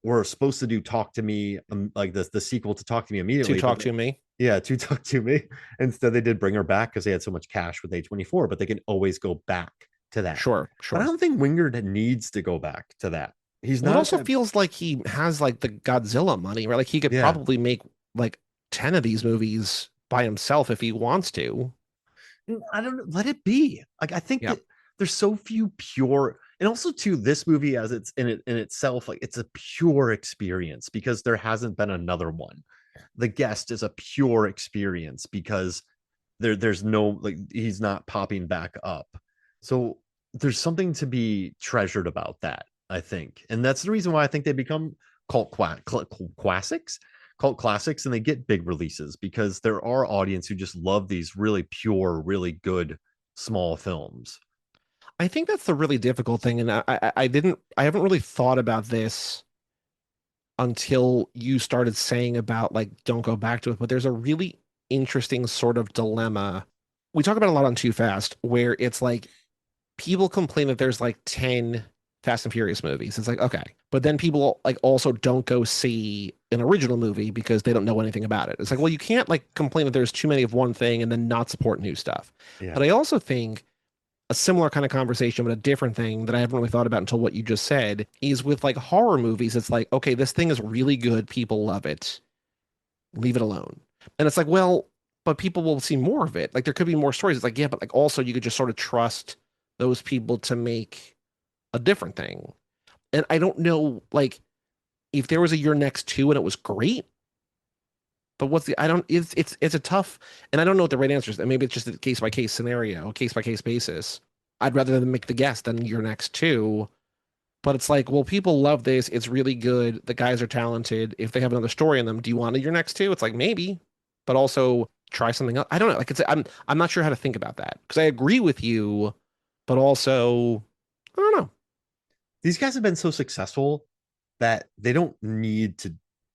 were supposed to do Talk to Me, like the sequel to Talk to Me To immediately, but talk to me. yeah, to Talk to Me. Instead, they did Bring Her Back because they had so much cash with A24, but they can always go back to that. Sure, But I sure. don't think Wingard needs to go back to that. He's Well, it not also that. feels like he has like the Godzilla money, right? Like he could Yeah, probably make like 10 of these movies by himself if he wants to. I don't know. Let it be. Like I think Yeah. that there's so few pure, and also too, this movie as it's in itself, like it's a pure experience because there hasn't been another one. The guest is a pure experience because there's no like he's not popping back up. So there's something to be treasured about that, I think. And that's the reason why I think they become classics, cult classics, and they get big releases because there are audience who just love these really pure, really good small films. I think that's the really difficult thing, and I haven't really thought about this until you started saying about like don't go back to it, but there's a really interesting sort of dilemma. We talk about a lot on Too Fast, where it's like people complain that there's like 10 Fast and Furious movies. It's like, okay. But then people like also don't go see an original movie because they don't know anything about it. It's like, well, you can't like complain that there's too many of one thing and then not support new stuff. Yeah. But I also think a similar kind of conversation, but a different thing that I haven't really thought about until what you just said is with like horror movies. It's like, okay, this thing is really good. People love it. Leave it alone. And it's like, well, but people will see more of it. Like there could be more stories. It's like, yeah, but like also you could just sort of trust those people to make a different thing. And I don't know, like, if there was a Your Next Two and it was great, but what's the I don't it's a tough and I don't know what the right answer is. And maybe it's just a case by case scenario, a case by case basis. I'd rather them make the guess than Your Next Two. But it's like, well, people love this. It's really good. The guys are talented. If they have another story in them, do you want a Your Next Two? It's like maybe, but also try something else. I don't know. Like I'm not sure how to think about that because I agree with you, but also I don't know. These guys have been so successful that they don't need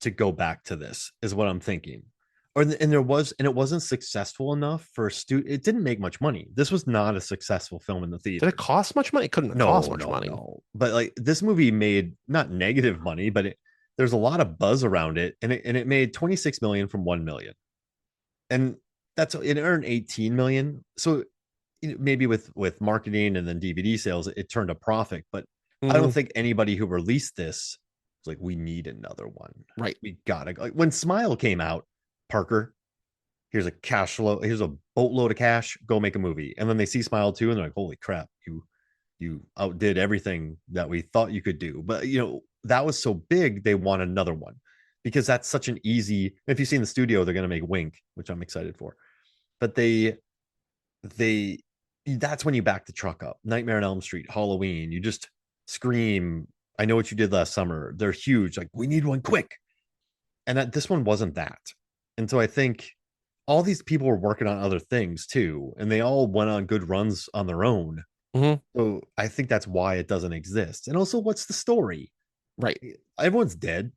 to go back to this, is what I'm thinking. Or and there was and it wasn't successful enough for it didn't make much money. This was not a successful film in the Did it theaters. cost much money? It couldn't have cost No, much no, money. no. But like this movie made not negative money, but there's a lot of buzz around it, and it made 26 million from 1 million. And that's it earned 18 million. So maybe with marketing and then DVD sales, it turned a profit. But I don't Hmm. think anybody who released this was like, we need another one. Right. We gotta go. Like when Smile came out, Parker, here's a cash flow, here's a boatload of cash, go make a movie. And then they see Smile 2 and they're like, holy crap, you outdid everything that we thought you could do. But that was so big, they want another one because that's such an easy. If you see in the studio, they're gonna make Wink, which I'm excited for. But they that's when you back the truck up. Nightmare on Elm Street, Halloween, you just scream, I know what you did last summer. They're huge. Like, we need one quick. And this one wasn't that. And so I think all these people were working on other things too, and they all went on good runs on their own. Hmm. So I think that's why it doesn't exist. And also, what's the story? Right. Everyone's dead.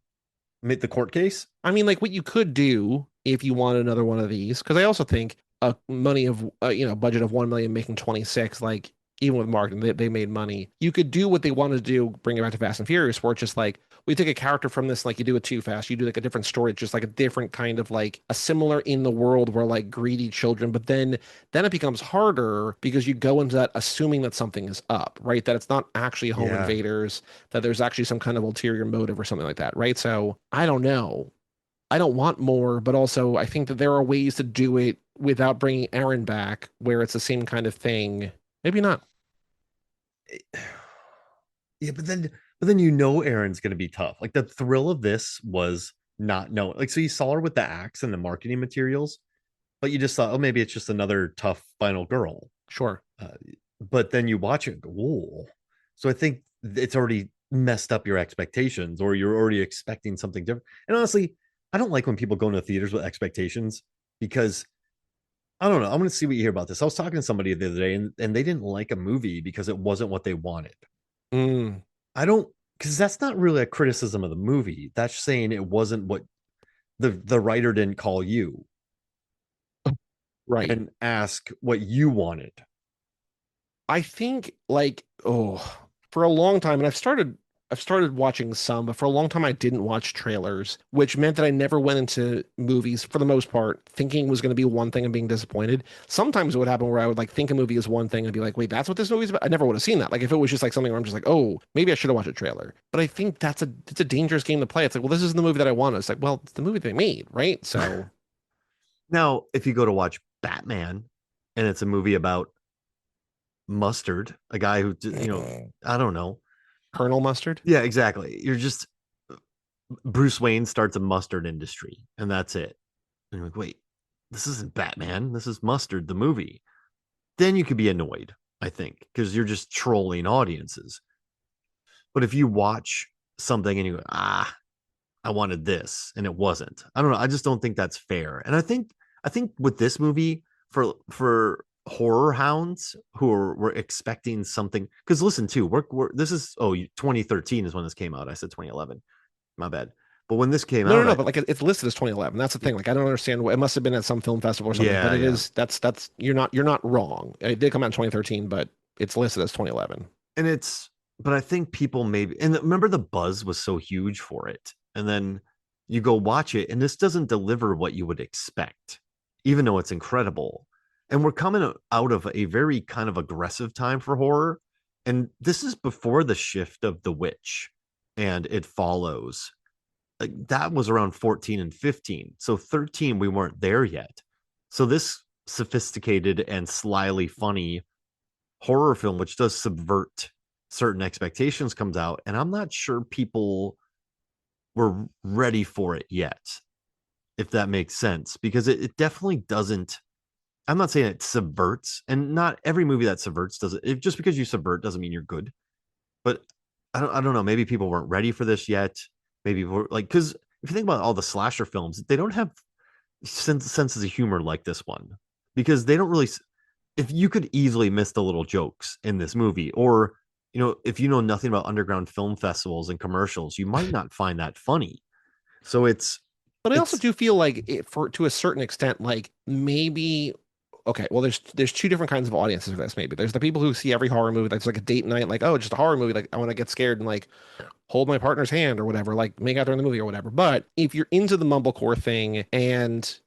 The court case. I mean, like what you could do if you want another one of these, because I also think a money of budget of 1 million making 26, like even with marketing, they made money. You could do what they wanted to do, bring it back to Fast and Furious, where it's just like we take a character from this, like you do with Too Fast, you do like a different story, it's just like a different kind of like a similar in the world where like greedy children, but then it becomes harder because you go into that assuming that something is up, right? That it's not actually home Yeah. invaders, that there's actually some kind of ulterior motive or something like that, right? So I don't know. I don't want more, but also I think that there are ways to do it without bringing Erin back where it's the same kind of thing. Maybe not. Yeah, but then Erin's gonna be tough. Like the thrill of this was not knowing. Like so you saw her with the axe and the marketing materials, but you just thought, oh, maybe it's just another tough final girl. Sure. Uh, but then you watch it and go, whoa. So I think it's already messed up your expectations, or you're already expecting something different. And honestly, I don't like when people go into theaters with expectations because I don't know. I'm going to see what you hear about this. I was talking to somebody the other day, and they didn't like a movie because it wasn't what they wanted. Mm, I don't, because that's not really a criticism of the movie. That's saying it wasn't what the writer didn't call you right. and ask what you wanted. I think like for a long time, and I've started watching some, but for a long time I didn't watch trailers, which meant that I never went into movies for the most part thinking it was going to be one thing and being disappointed. Sometimes it would happen where I would like think a movie is one thing and be like, wait, that's what this movie's about. I never would have seen that. Like if it was just like something where I'm just like, oh, maybe I should have watched a trailer. But I think it's a dangerous game to play. It's like, well, this isn't the movie that I wanted. It's like, well, it's the movie they made, right? So Now, if you go to watch Batman and it's a movie about Mustard, a guy who, I don't know. Colonel Mustard. Yeah, exactly. You're just Bruce Wayne starts a mustard industry, and that's it. And you're like, wait, this isn't Batman. This is Mustard, the movie. Then you could be annoyed, I think, because you're just trolling audiences. But if you watch something and you go, I wanted this and it wasn't. I don't know. I just don't think that's fair. And I think with this movie for horror hounds who were expecting something, because listen too, this is 2013 is when this came out. I said 2011. My bad. But when this came No, no, out, no. But like it's listed as 2011. That's the thing. Like I don't understand. It must have been at some film festival or something. But yeah, it yeah. is. That's you're not wrong. It did come out in 2013, but it's listed as 2011. And but I think people maybe, and remember the buzz was so huge for it. And then you go watch it, and this doesn't deliver what you would expect, even though it's incredible. And we're coming out of a very kind of aggressive time for horror. And this is before the shift of The Witch and It Follows. Like that was around 14 and 15. So 13, we weren't there yet. So this sophisticated and slyly funny horror film, which does subvert certain expectations, comes out, and I'm not sure people were ready for it yet, if that makes sense, because it definitely doesn't. I'm not saying it subverts, and not every movie that subverts does it. Just because you subvert doesn't mean you're good. But I don't know. Maybe people weren't ready for this yet. Maybe we're like, because if you think about all the slasher films, they don't have senses of humor like this one, because they don't really. If you could easily miss the little jokes in this movie, or if you know nothing about underground film festivals and commercials, you might not find that funny. So But I also it's do feel like for to a certain extent, like maybe okay, well, there's two different kinds of audiences for this. Maybe there's the people who see every horror movie that's like a date night, like oh, just a horror movie, like I want to get scared and like hold my partner's hand or whatever, like make out during the movie or whatever. But if you're into the mumblecore thing and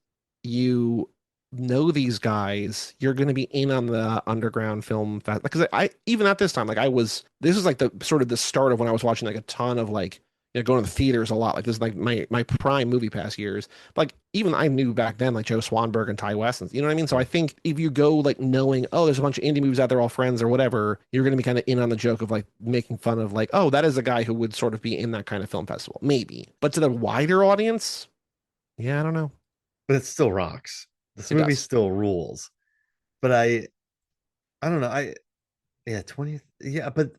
you know these guys, you're going to be in on the underground film fest. Because I even at this time, like this was like the sort of the start of when I was watching like a ton of like going to the theaters a lot. Like this is like my prime movie pass years. Like even I knew back then like Joe Swanberg and Ty West, and you know what I mean. So I think if you go like knowing oh there's a bunch of indie movies out there all friends or whatever, you're going to be kind of in on the joke of like making fun of like oh that is a guy who would sort of be in that kind of film festival maybe. But to the wider audience, yeah, I don't know. but it still rocks. This It movie does. still rules. But I don't know. Yeah, 20, yeah, but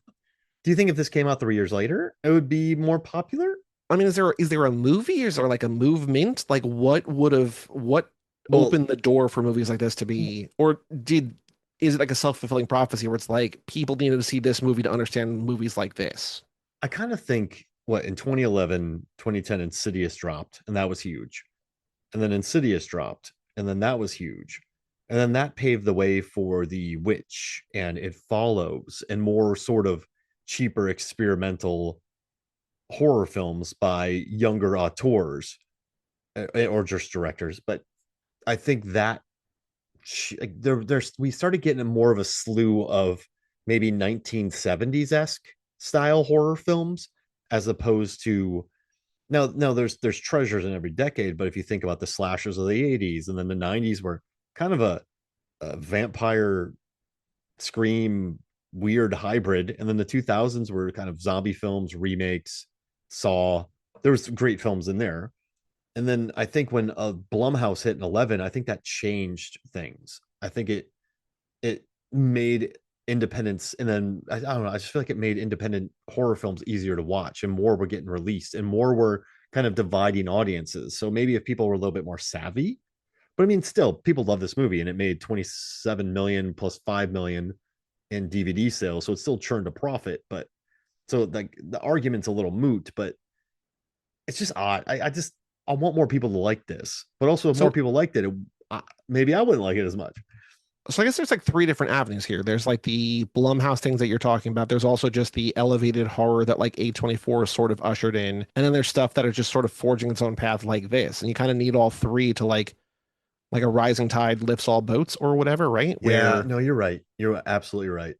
do you think if this came out 3 years later, it would be more popular? I mean, is there a movie? Is there like a movement? Like what Well, opened the door for movies like this to be, or is it like a self-fulfilling prophecy where it's like people needed to see this movie to understand movies like this? I kind of think what in 2011, 2010, Insidious dropped, and that was huge. And then Insidious dropped, and then that was huge. And then that paved the way for The Witch and It Follows and more sort of cheaper experimental horror films by younger auteurs or just directors. But I think that there's we started getting more of a slew of maybe 1970s esque style horror films as opposed to now there's treasures in every decade, but if you think about the slashers of the 80s and then the 90s were kind of a vampire scream weird hybrid, and then the 2000s were kind of zombie films, remakes, Saw. There was great films in there. And then I think when Blumhouse hit in 11, I think that changed things. I think it made independence, and then I don't know, I just feel like it made independent horror films easier to watch, and more were getting released, and more were kind of dividing audiences. So maybe if people were a little bit more savvy, but I mean, still, people love this movie, and it made 27 million plus 5 million in DVD sales, so it still churned a profit. But so like the argument's a little moot, but it's just odd. I want more people to like this, but also if more So people liked it, maybe I wouldn't like it as much. so I guess there's like three different avenues here. There's like the Blumhouse things that you're talking about. There's also just the elevated horror that like A24 sort of ushered in, and then there's stuff that are just sort of forging its own path like this. And you kind of need all three to like a rising tide lifts all boats or whatever, right? Yeah, Where no, you're right. You're absolutely right.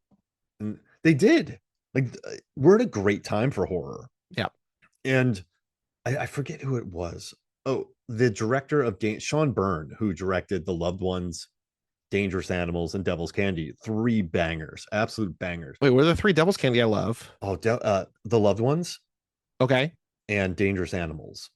And they did. Like we're at a great time for horror. yeah. And I forget who it was. Oh, the director of Sean Byrne, who directed The Loved Ones, Dangerous Animals, and Devil's Candy. Three bangers, absolute bangers. Wait, what are the three Devil's Candy I love? Oh, The Loved Ones Okay. and Dangerous Animals.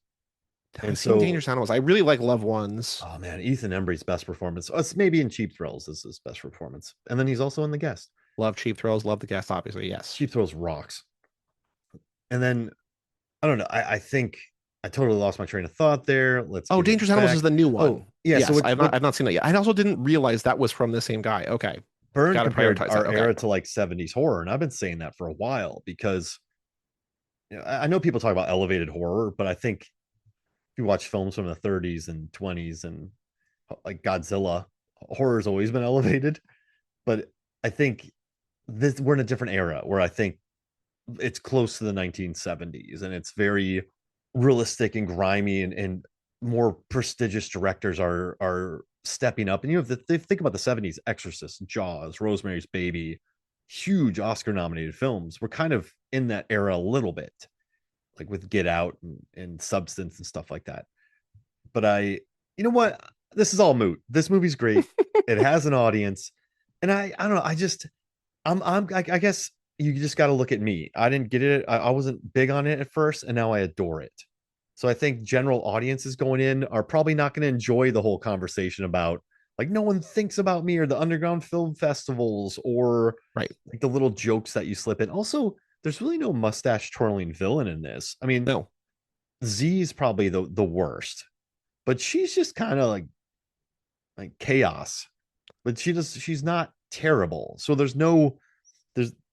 And I've seen so, Dangerous Animals. I really like Loved Ones. oh man, Ethan Embry's best performance. It's maybe in Cheap Thrills is his best performance, and then he's also in The Guest. Love Cheap Thrills, love The Guest, obviously, yes. Cheap Thrills rocks. And then I don't know. I think I totally lost my train of thought there. Let's Oh, get it Dangerous Animals is back. the new Oh, one. yeah. So Yes, what I've not seen that yet. I also didn't realize that was from the same guy. Okay. Byrne Got to compared prioritize that. our Okay. era to like 70s horror, and I've been saying that for a while because I know people talk about elevated horror, but I think if you watch films from the 30s and 20s and like Godzilla, horror's always been elevated. But I think this we're in a different era where I think it's close to the 1970s and it's very realistic and grimy, and more prestigious directors are stepping up. And you have to think about the 70s: Exorcist, Jaws, Rosemary's Baby, huge Oscar nominated films. We're kind of in that era a little bit, like with Get Out and Substance and stuff like that. But you know what, this is all moot. This movie's great. It has an audience. And I don't know, I guess you just got to look at me. I didn't get it. I wasn't big on it at first, and now I adore it. So I think general audiences going in are probably not going to enjoy the whole conversation about like no one thinks about me or the underground film festivals or Right. like the little jokes that you slip in. Also, there's really no mustache twirling villain in this. I mean, No. Z is probably the worst, but she's just kind of like chaos. But she's not terrible. So there's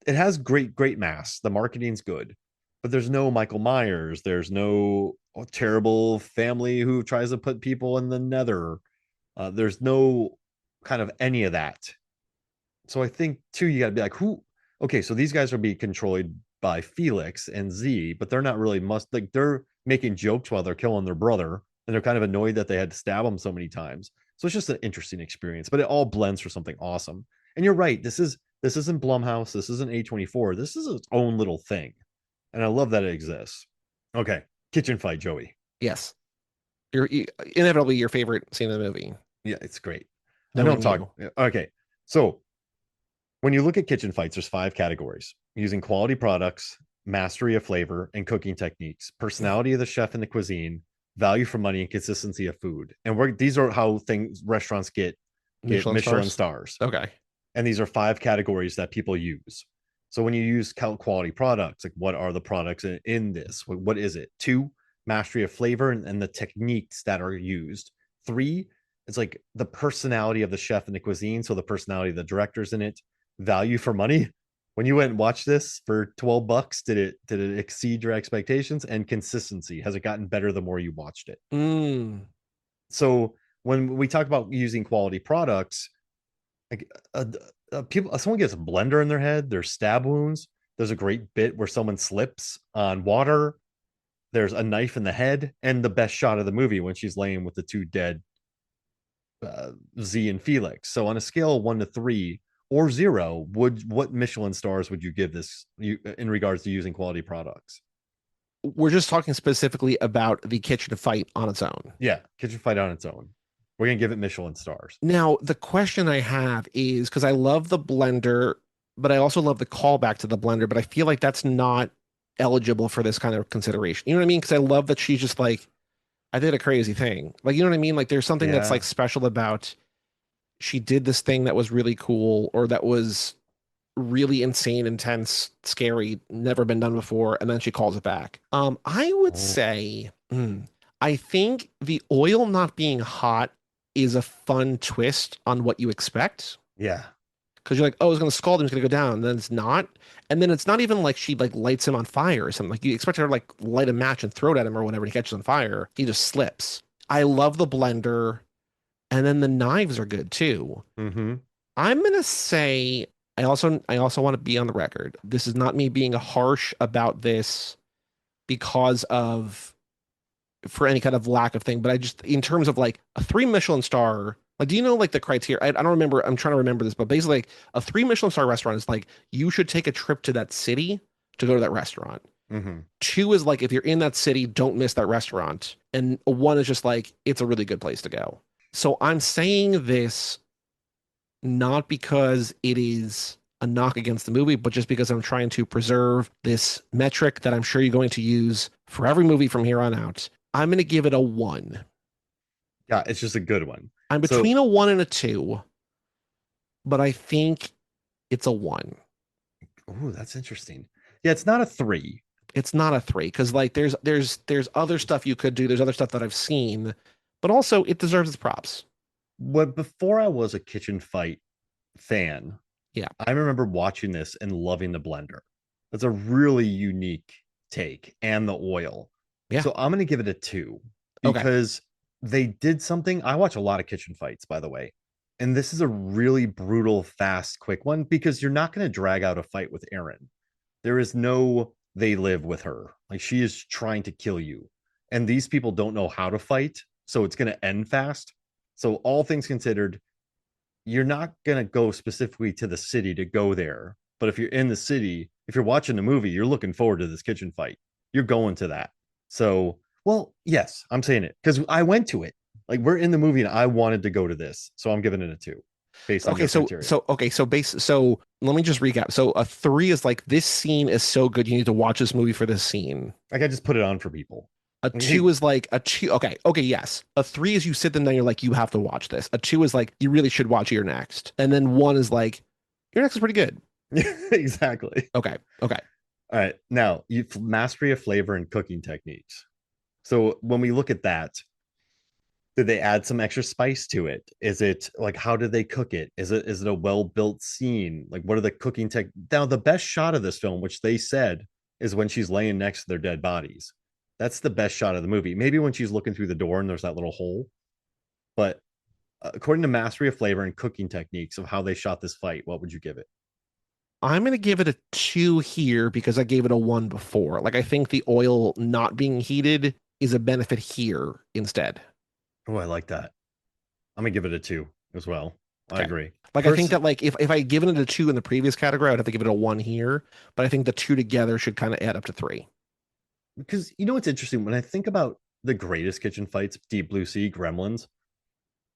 it has great masks. The marketing's good, but there's no Michael Myers. There's no terrible family who tries to put people in the nether. There's no kind of any of that. So I think too, you got to be like, who? Okay, so these guys are being controlled by Felix and Z, but they're not really like they're making jokes while they're killing their brother, and they're kind of annoyed that they had to stab him so many times. So it's just an interesting experience, but it all blends for something awesome. And you're right, this isn't Blumhouse, this isn't A24, this is its own little thing, and I love that it exists. Okay, kitchen fight, Joey. Yes. Inevitably your favorite scene in the movie. Yeah, it's great. I don't Knowing talk. you. Okay, so when you look at kitchen fights, there's 5 categories: using quality products, mastery of flavor and cooking techniques, personality of the chef and the cuisine, value for money, and consistency of food. And these are how things restaurants get Michelin Michelin stars. stars. Okay. And these are 5 categories that people use. So when you use quality products, like what are the products in this? What is it? 2, mastery of flavor and the techniques that are used. 3, it's like the personality of the chef and the cuisine. So the personality of the directors in it. Value for money. When you went and watched this for $12, did it exceed your expectations? And consistency. Has it gotten better the more you watched it? Mm. So when we talk about using quality products, like people, someone gets a blender in their head, there's stab wounds. There's a great bit where someone slips on water. There's a knife in the head, and the best shot of the movie when she's laying with the 2 dead Z and Felix. So on a scale of 1 to 3 or 0, what Michelin stars would you give this in regards to using quality products? We're just talking specifically about the kitchen fight on its own. Yeah, kitchen fight on its own. We're gonna give it Michelin stars. Now, the question I have is because I love the blender, but I also love the callback to the blender, but I feel like that's not eligible for this kind of consideration. You know what I mean? Because I love that she's just like, I did a crazy thing. Like, you know what I mean? Like, there's something that's Yeah. like special about she did this thing that was really cool or that was really insane, intense, scary, never been done before, and then she calls it back. I would Oh, say, I think the oil not being hot is a fun twist on what you expect. yeah. Because you're like, oh, it's gonna scald him, he's gonna go down, and then it's not. And then it's not even like she like lights him on fire or something. Like you expect her to like light a match and throw it at him or whatever, and he catches on fire. He just slips. I love the blender, and then the knives are good too. Mm-hmm. I'm gonna say I also want to be on the record. This is not me being harsh about this because of for any kind of lack of thing, but I just in terms of like a 3 Michelin star, like do you know like the criteria? I don't remember. I'm trying to remember this, but basically like a 3 Michelin star restaurant is like you should take a trip to that city to go to that restaurant. Mm-hmm. 2 is like if you're in that city, don't miss that restaurant. And 1 is just like it's a really good place to go. So I'm saying this not because it is a knock against the movie, but just because I'm trying to preserve this metric that I'm sure you're going to use for every movie from here on out. I'm going to give it a 1. Yeah, it's just a good one. I'm So between a 1 and a 2, but I think It's a one. Oh, that's interesting. Yeah, it's not a three. It's not a three because like there's other stuff you could do. There's other stuff that I've seen, but also it deserves its props. What before I was a kitchen fight fan, Yeah. I remember watching this and loving the blender. That's a really unique take and the oil. Yeah. So I'm going to give it a two Okay. because they did something. I watch a lot of kitchen fights, by the way. And this is a really brutal, fast, quick one because you're not going to drag out a fight with Erin. There is no they live with her. Like she is trying to kill you. And these people don't know how to fight. So it's going to end fast. So, all things considered, you're not going to go specifically to the city to go there. But if you're in the city, if you're watching the movie, you're looking forward to this kitchen fight. You're going to that. So, well, yes, I'm saying it because I went to it. Like we're in the movie and I wanted to go to this. So I'm giving it a two based on Okay, your criteria. so let me just recap. So a three is like this scene is so good you need to watch this movie for this scene. Like I just put it on for people. A Hey, two is like a two. Okay, yes. A three is you sit them down, you're like, you have to watch this. A two is like, you really should watch your next. And then one is like, your next is pretty good. exactly. Okay. All right. Now, you mastery of flavor and cooking techniques. So when we look at that, did they add some extra spice to it? Is it like how did they cook it? Is it a well-built scene? Like what are the cooking tech? Now the best shot of this film, which they said is when she's laying next to their dead bodies. That's the best shot of the movie. Maybe when she's looking through the door and there's that little hole. But according to mastery of flavor and cooking techniques of how they shot this fight, what would you give it? I'm gonna give it a two here because I gave it a one before. Like I think the oil not being heated is a benefit here instead. Oh, I like that. I'm gonna give it a two as well. I Okay. agree. Like I think Person, that like if I had given it a two in the previous category, I'd have to give it a one here. But I think the two together should kind of add up to three. because you know what's interesting when I think about the greatest kitchen fights, Deep Blue Sea, Gremlins.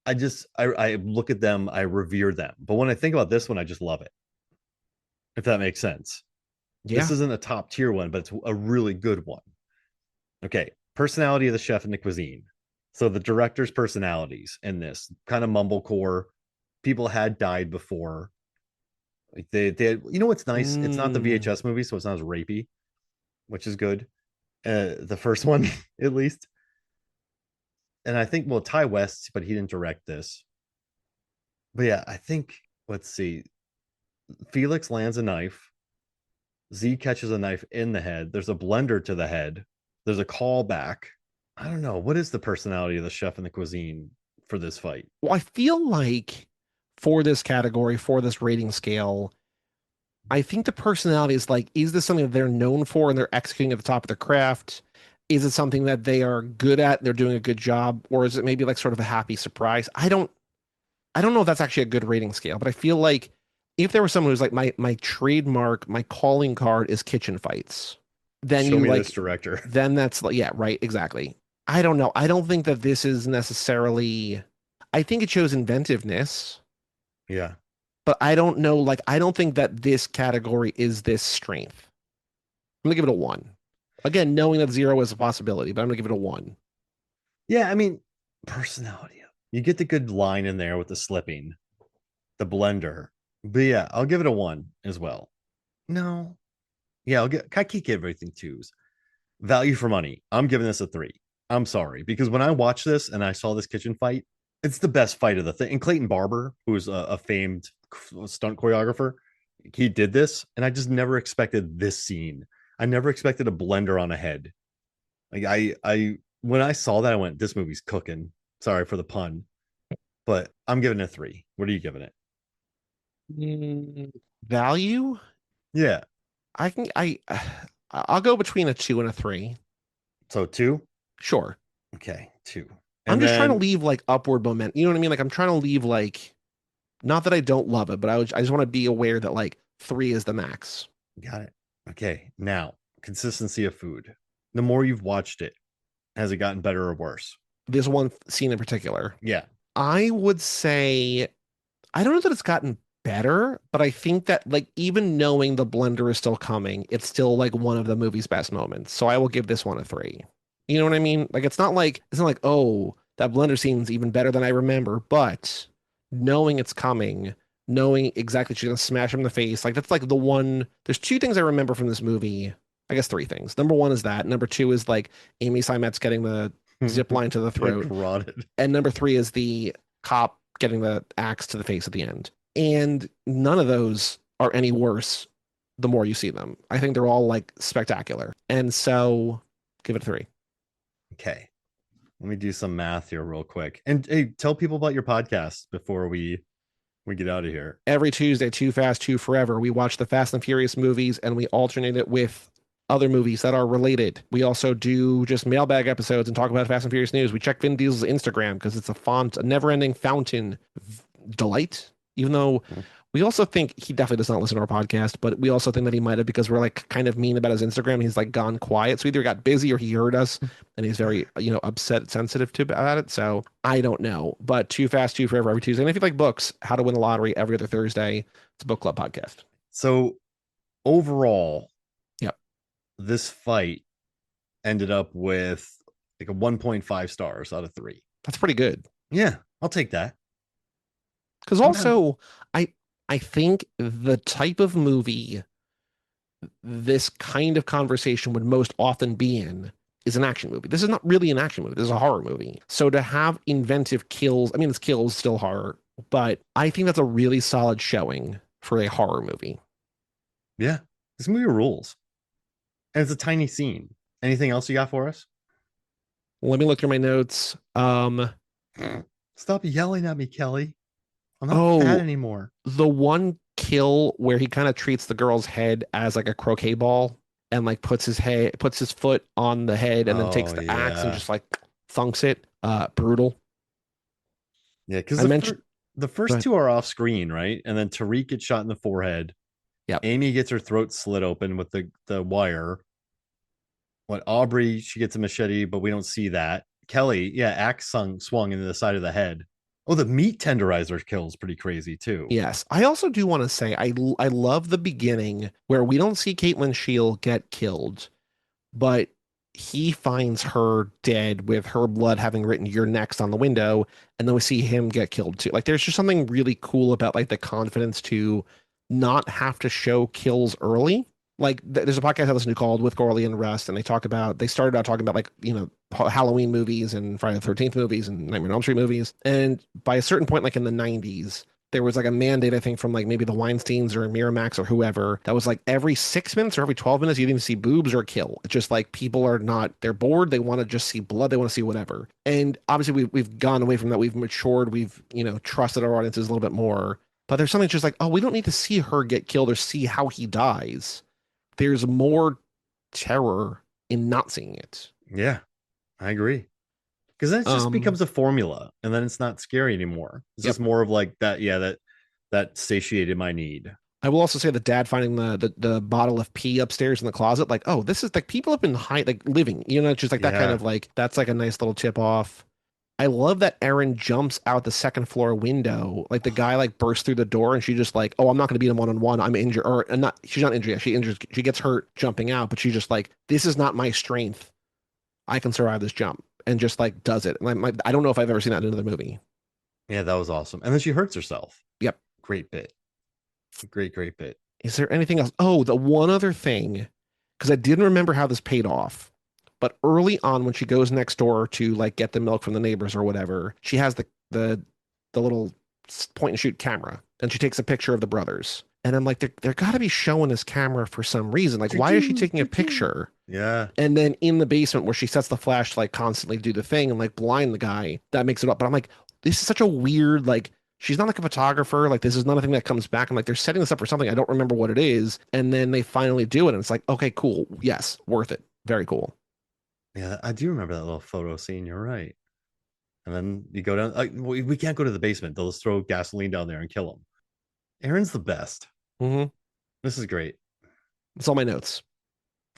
I look at them, I revere them. But when I think about this one, I just love it. If that makes sense. This Yeah. isn't a top tier one, but it's a really good one. Okay, personality of the chef and the cuisine. So the director's personalities in this kind of mumblecore. People had died before. Like they had, you know what's nice? It's not the Mm, VHS movie, so it's not as rapey, which is good. The first one, at least. And I think well, Ty West, but he didn't direct this. But yeah, I think let's see. Felix lands a knife. Z catches a knife in the head. There's a blender to the head. There's a callback. I don't know. What is the personality of the chef and the cuisine for this fight? well, I feel like for this category, for this rating scale, I think the personality is like, is this something that they're known for and they're executing at the top of their craft? Is it something that they are good at, they're doing a good job, or is it maybe like sort of a happy surprise? I don't know if that's actually a good rating scale, but I feel like if there was someone who's like my trademark, my calling card is kitchen fights, then Show you me this like director. then that's like yeah, right, exactly. I don't know. I don't think that this is necessarily I think it shows inventiveness, Yeah. but I don't know, like I don't think that this category is this strength. I'm gonna give it a one. Again, knowing that zero is a possibility, but I'm gonna give it a one. Yeah. I mean, personality. You get the good line in there with the slipping, the blender. But yeah, I'll give it a one as well. No. Yeah, I keep giving everything twos. Value for money. I'm giving this a three. I'm sorry. Because when I watched this and I saw this kitchen fight, it's the best fight of the thing. And Clayton Barber, who's a famed stunt choreographer, he did this, and I just never expected this scene. I never expected a blender on a head. Like when I saw that, I went, "This movie's cooking." Sorry for the pun, but I'm giving it a three. What are you giving it? Mm, value? Yeah, I can I'll go between a two and a three. so two. Sure. Okay, two, I'm and just trying to then leave like upward momentum. You know what I mean? Like I'm trying to leave like not that I don't love it, but I just want to be aware that like three is the max. got it. Okay, now consistency of food. The more you've watched it, has it gotten better or worse? This one scene in particular. Yeah, I would say I don't know that it's gotten better, but I think that like even knowing the blender is still coming, it's still like one of the movie's best moments. So I will give this one a three. You know what I mean? Like it's not like, oh, that blender scene's even better than I remember, but knowing it's coming, knowing exactly she's gonna smash him in the face. Like that's like the one. There's two things I remember from this movie. I guess three things. Number one is that. Number two is like Amy Seimetz getting the zip line to the The throat, carotid. and number three is the cop getting the axe to the face at the end. And none of those are any worse the more you see them. I think they're all like spectacular. And so give it a three. Okay. Let me do some math here real quick. And hey, tell people about your podcast before we get out of here. Every Tuesday, Too Fast, Too Forever, we watch the Fast and Furious movies and we alternate it with other movies that are related. We also do just mailbag episodes and talk about Fast and Furious news. We check Vin Diesel's Instagram because it's a never-ending fountain of delight. Even though we also think he definitely does not listen to our podcast, but we also think that he might have because we're like kind of mean about his Instagram. He's like gone quiet. So either he got busy or he heard us and he's very, upset, sensitive to about it. So I don't know. But Too Fast, Too Forever every Tuesday. And if you like books, How to Win the Lottery every other Thursday. It's a book club podcast. So overall, Yep. this fight ended up with like a 1.5 stars out of 3. That's pretty good. Yeah, I'll take that. Because also, I think the type of movie this kind of conversation would most often be in is an action movie. This is not really an action movie. This is a horror movie. So to have inventive kills, I mean, it's kills, still horror, but I think that's a really solid showing for a horror movie. Yeah, this movie rules. And it's a tiny scene. Anything else you got for us? Let me look through my notes. Stop yelling at me, Kelly. I'm not fat anymore. The one kill where he kind of treats the girl's head as like a croquet ball and like puts his foot on the head and then takes the axe and just like thunks it. Brutal. Yeah, because the first two are off screen, right? And then Tariq gets shot in the forehead. Yeah. Amy gets her throat slit open with the wire. What Aubrey, she gets a machete, but we don't see that. Kelly, axe swung into the side of the head. Oh, the meat tenderizer kill is pretty crazy too. Yes. I also do want to say I love the beginning where we don't see Caitlin Scheel get killed, but he finds her dead with her blood having written "You're next" on the window, and then we see him get killed too. Like there's just something really cool about like the confidence to not have to show kills early. Like there's a podcast I listen to called With Corley and Rust, and they started out talking about like, Halloween movies and Friday the 13th movies and Nightmare on Elm Street movies. And by a certain point, like in the 90s, there was like a mandate, I think, from like maybe the Weinsteins or Miramax or whoever, that was like every 6 minutes or every 12 minutes, you didn't see boobs or a kill. It's just like people are not, they're bored. They want to just see blood. They want to see whatever. And obviously we've gone away from that. We've matured. We've, trusted our audiences a little bit more. But there's something just like, oh, we don't need to see her get killed or see how he dies. There's more terror in not seeing it. Yeah, I agree. Because then it just becomes a formula, and then it's not scary anymore. It's just more of like that. Yeah, that satiated my need. I will also say the dad finding the bottle of pee upstairs in the closet, like, oh, this is like people have been living, it's just like that kind of like that's like a nice little tip off. I love that Erin jumps out the second floor window. Like the guy like bursts through the door and she just like, oh, I'm not going to beat him one-on-one. I'm injured or not. She's not injured. She gets hurt jumping out, but she's just like, this is not my strength. I can survive this jump and just like does it. And I don't know if I've ever seen that in another movie. Yeah, that was awesome. And then she hurts herself. Yep. Great bit. Great bit. Is there anything else? Oh, the one other thing, because I didn't remember how this paid off. But early on, when she goes next door to like get the milk from the neighbors or whatever, she has the little point and shoot camera, and she takes a picture of the brothers. And I'm like, they're got to be showing this camera for some reason. Like, why is she taking a picture? Yeah. And then in the basement where she sets the flashlight constantly do the thing and like blind the guy, that makes it up. But I'm like, this is such a weird like. She's not like a photographer. Like this is not a thing that comes back. I'm like, they're setting this up for something. I don't remember what it is. And then they finally do it. And it's like, okay, cool. Yes, worth it. Very cool. Yeah, I do remember that little photo scene. You're right. And then you go down. We can't go to the basement. They'll just throw gasoline down there and kill him. Erin's the best. Mm-hmm. This is great. That's all my notes.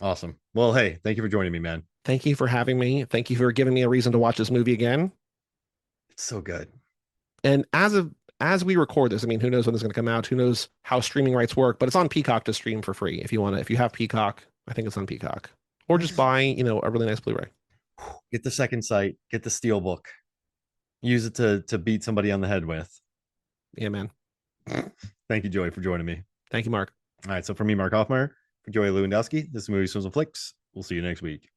Awesome. Well, hey, thank you for joining me, man. Thank you for having me. Thank you for giving me a reason to watch this movie again. It's so good. And as we record this, I mean, who knows when it's going to come out? Who knows how streaming rights work? But it's on Peacock to stream for free if you want to. If you have Peacock, I think it's on Peacock. Or just buy, a really nice Blu-ray. Get the second sight. Get the Steelbook. Use it to beat somebody on the head with. Yeah, man. Thank you, Joey, for joining me. Thank you, Mark. All right. So for me, Mark Hoffmeyer, for Joey Lewandowski, this is Movies, Films, and Flicks. We'll see you next week.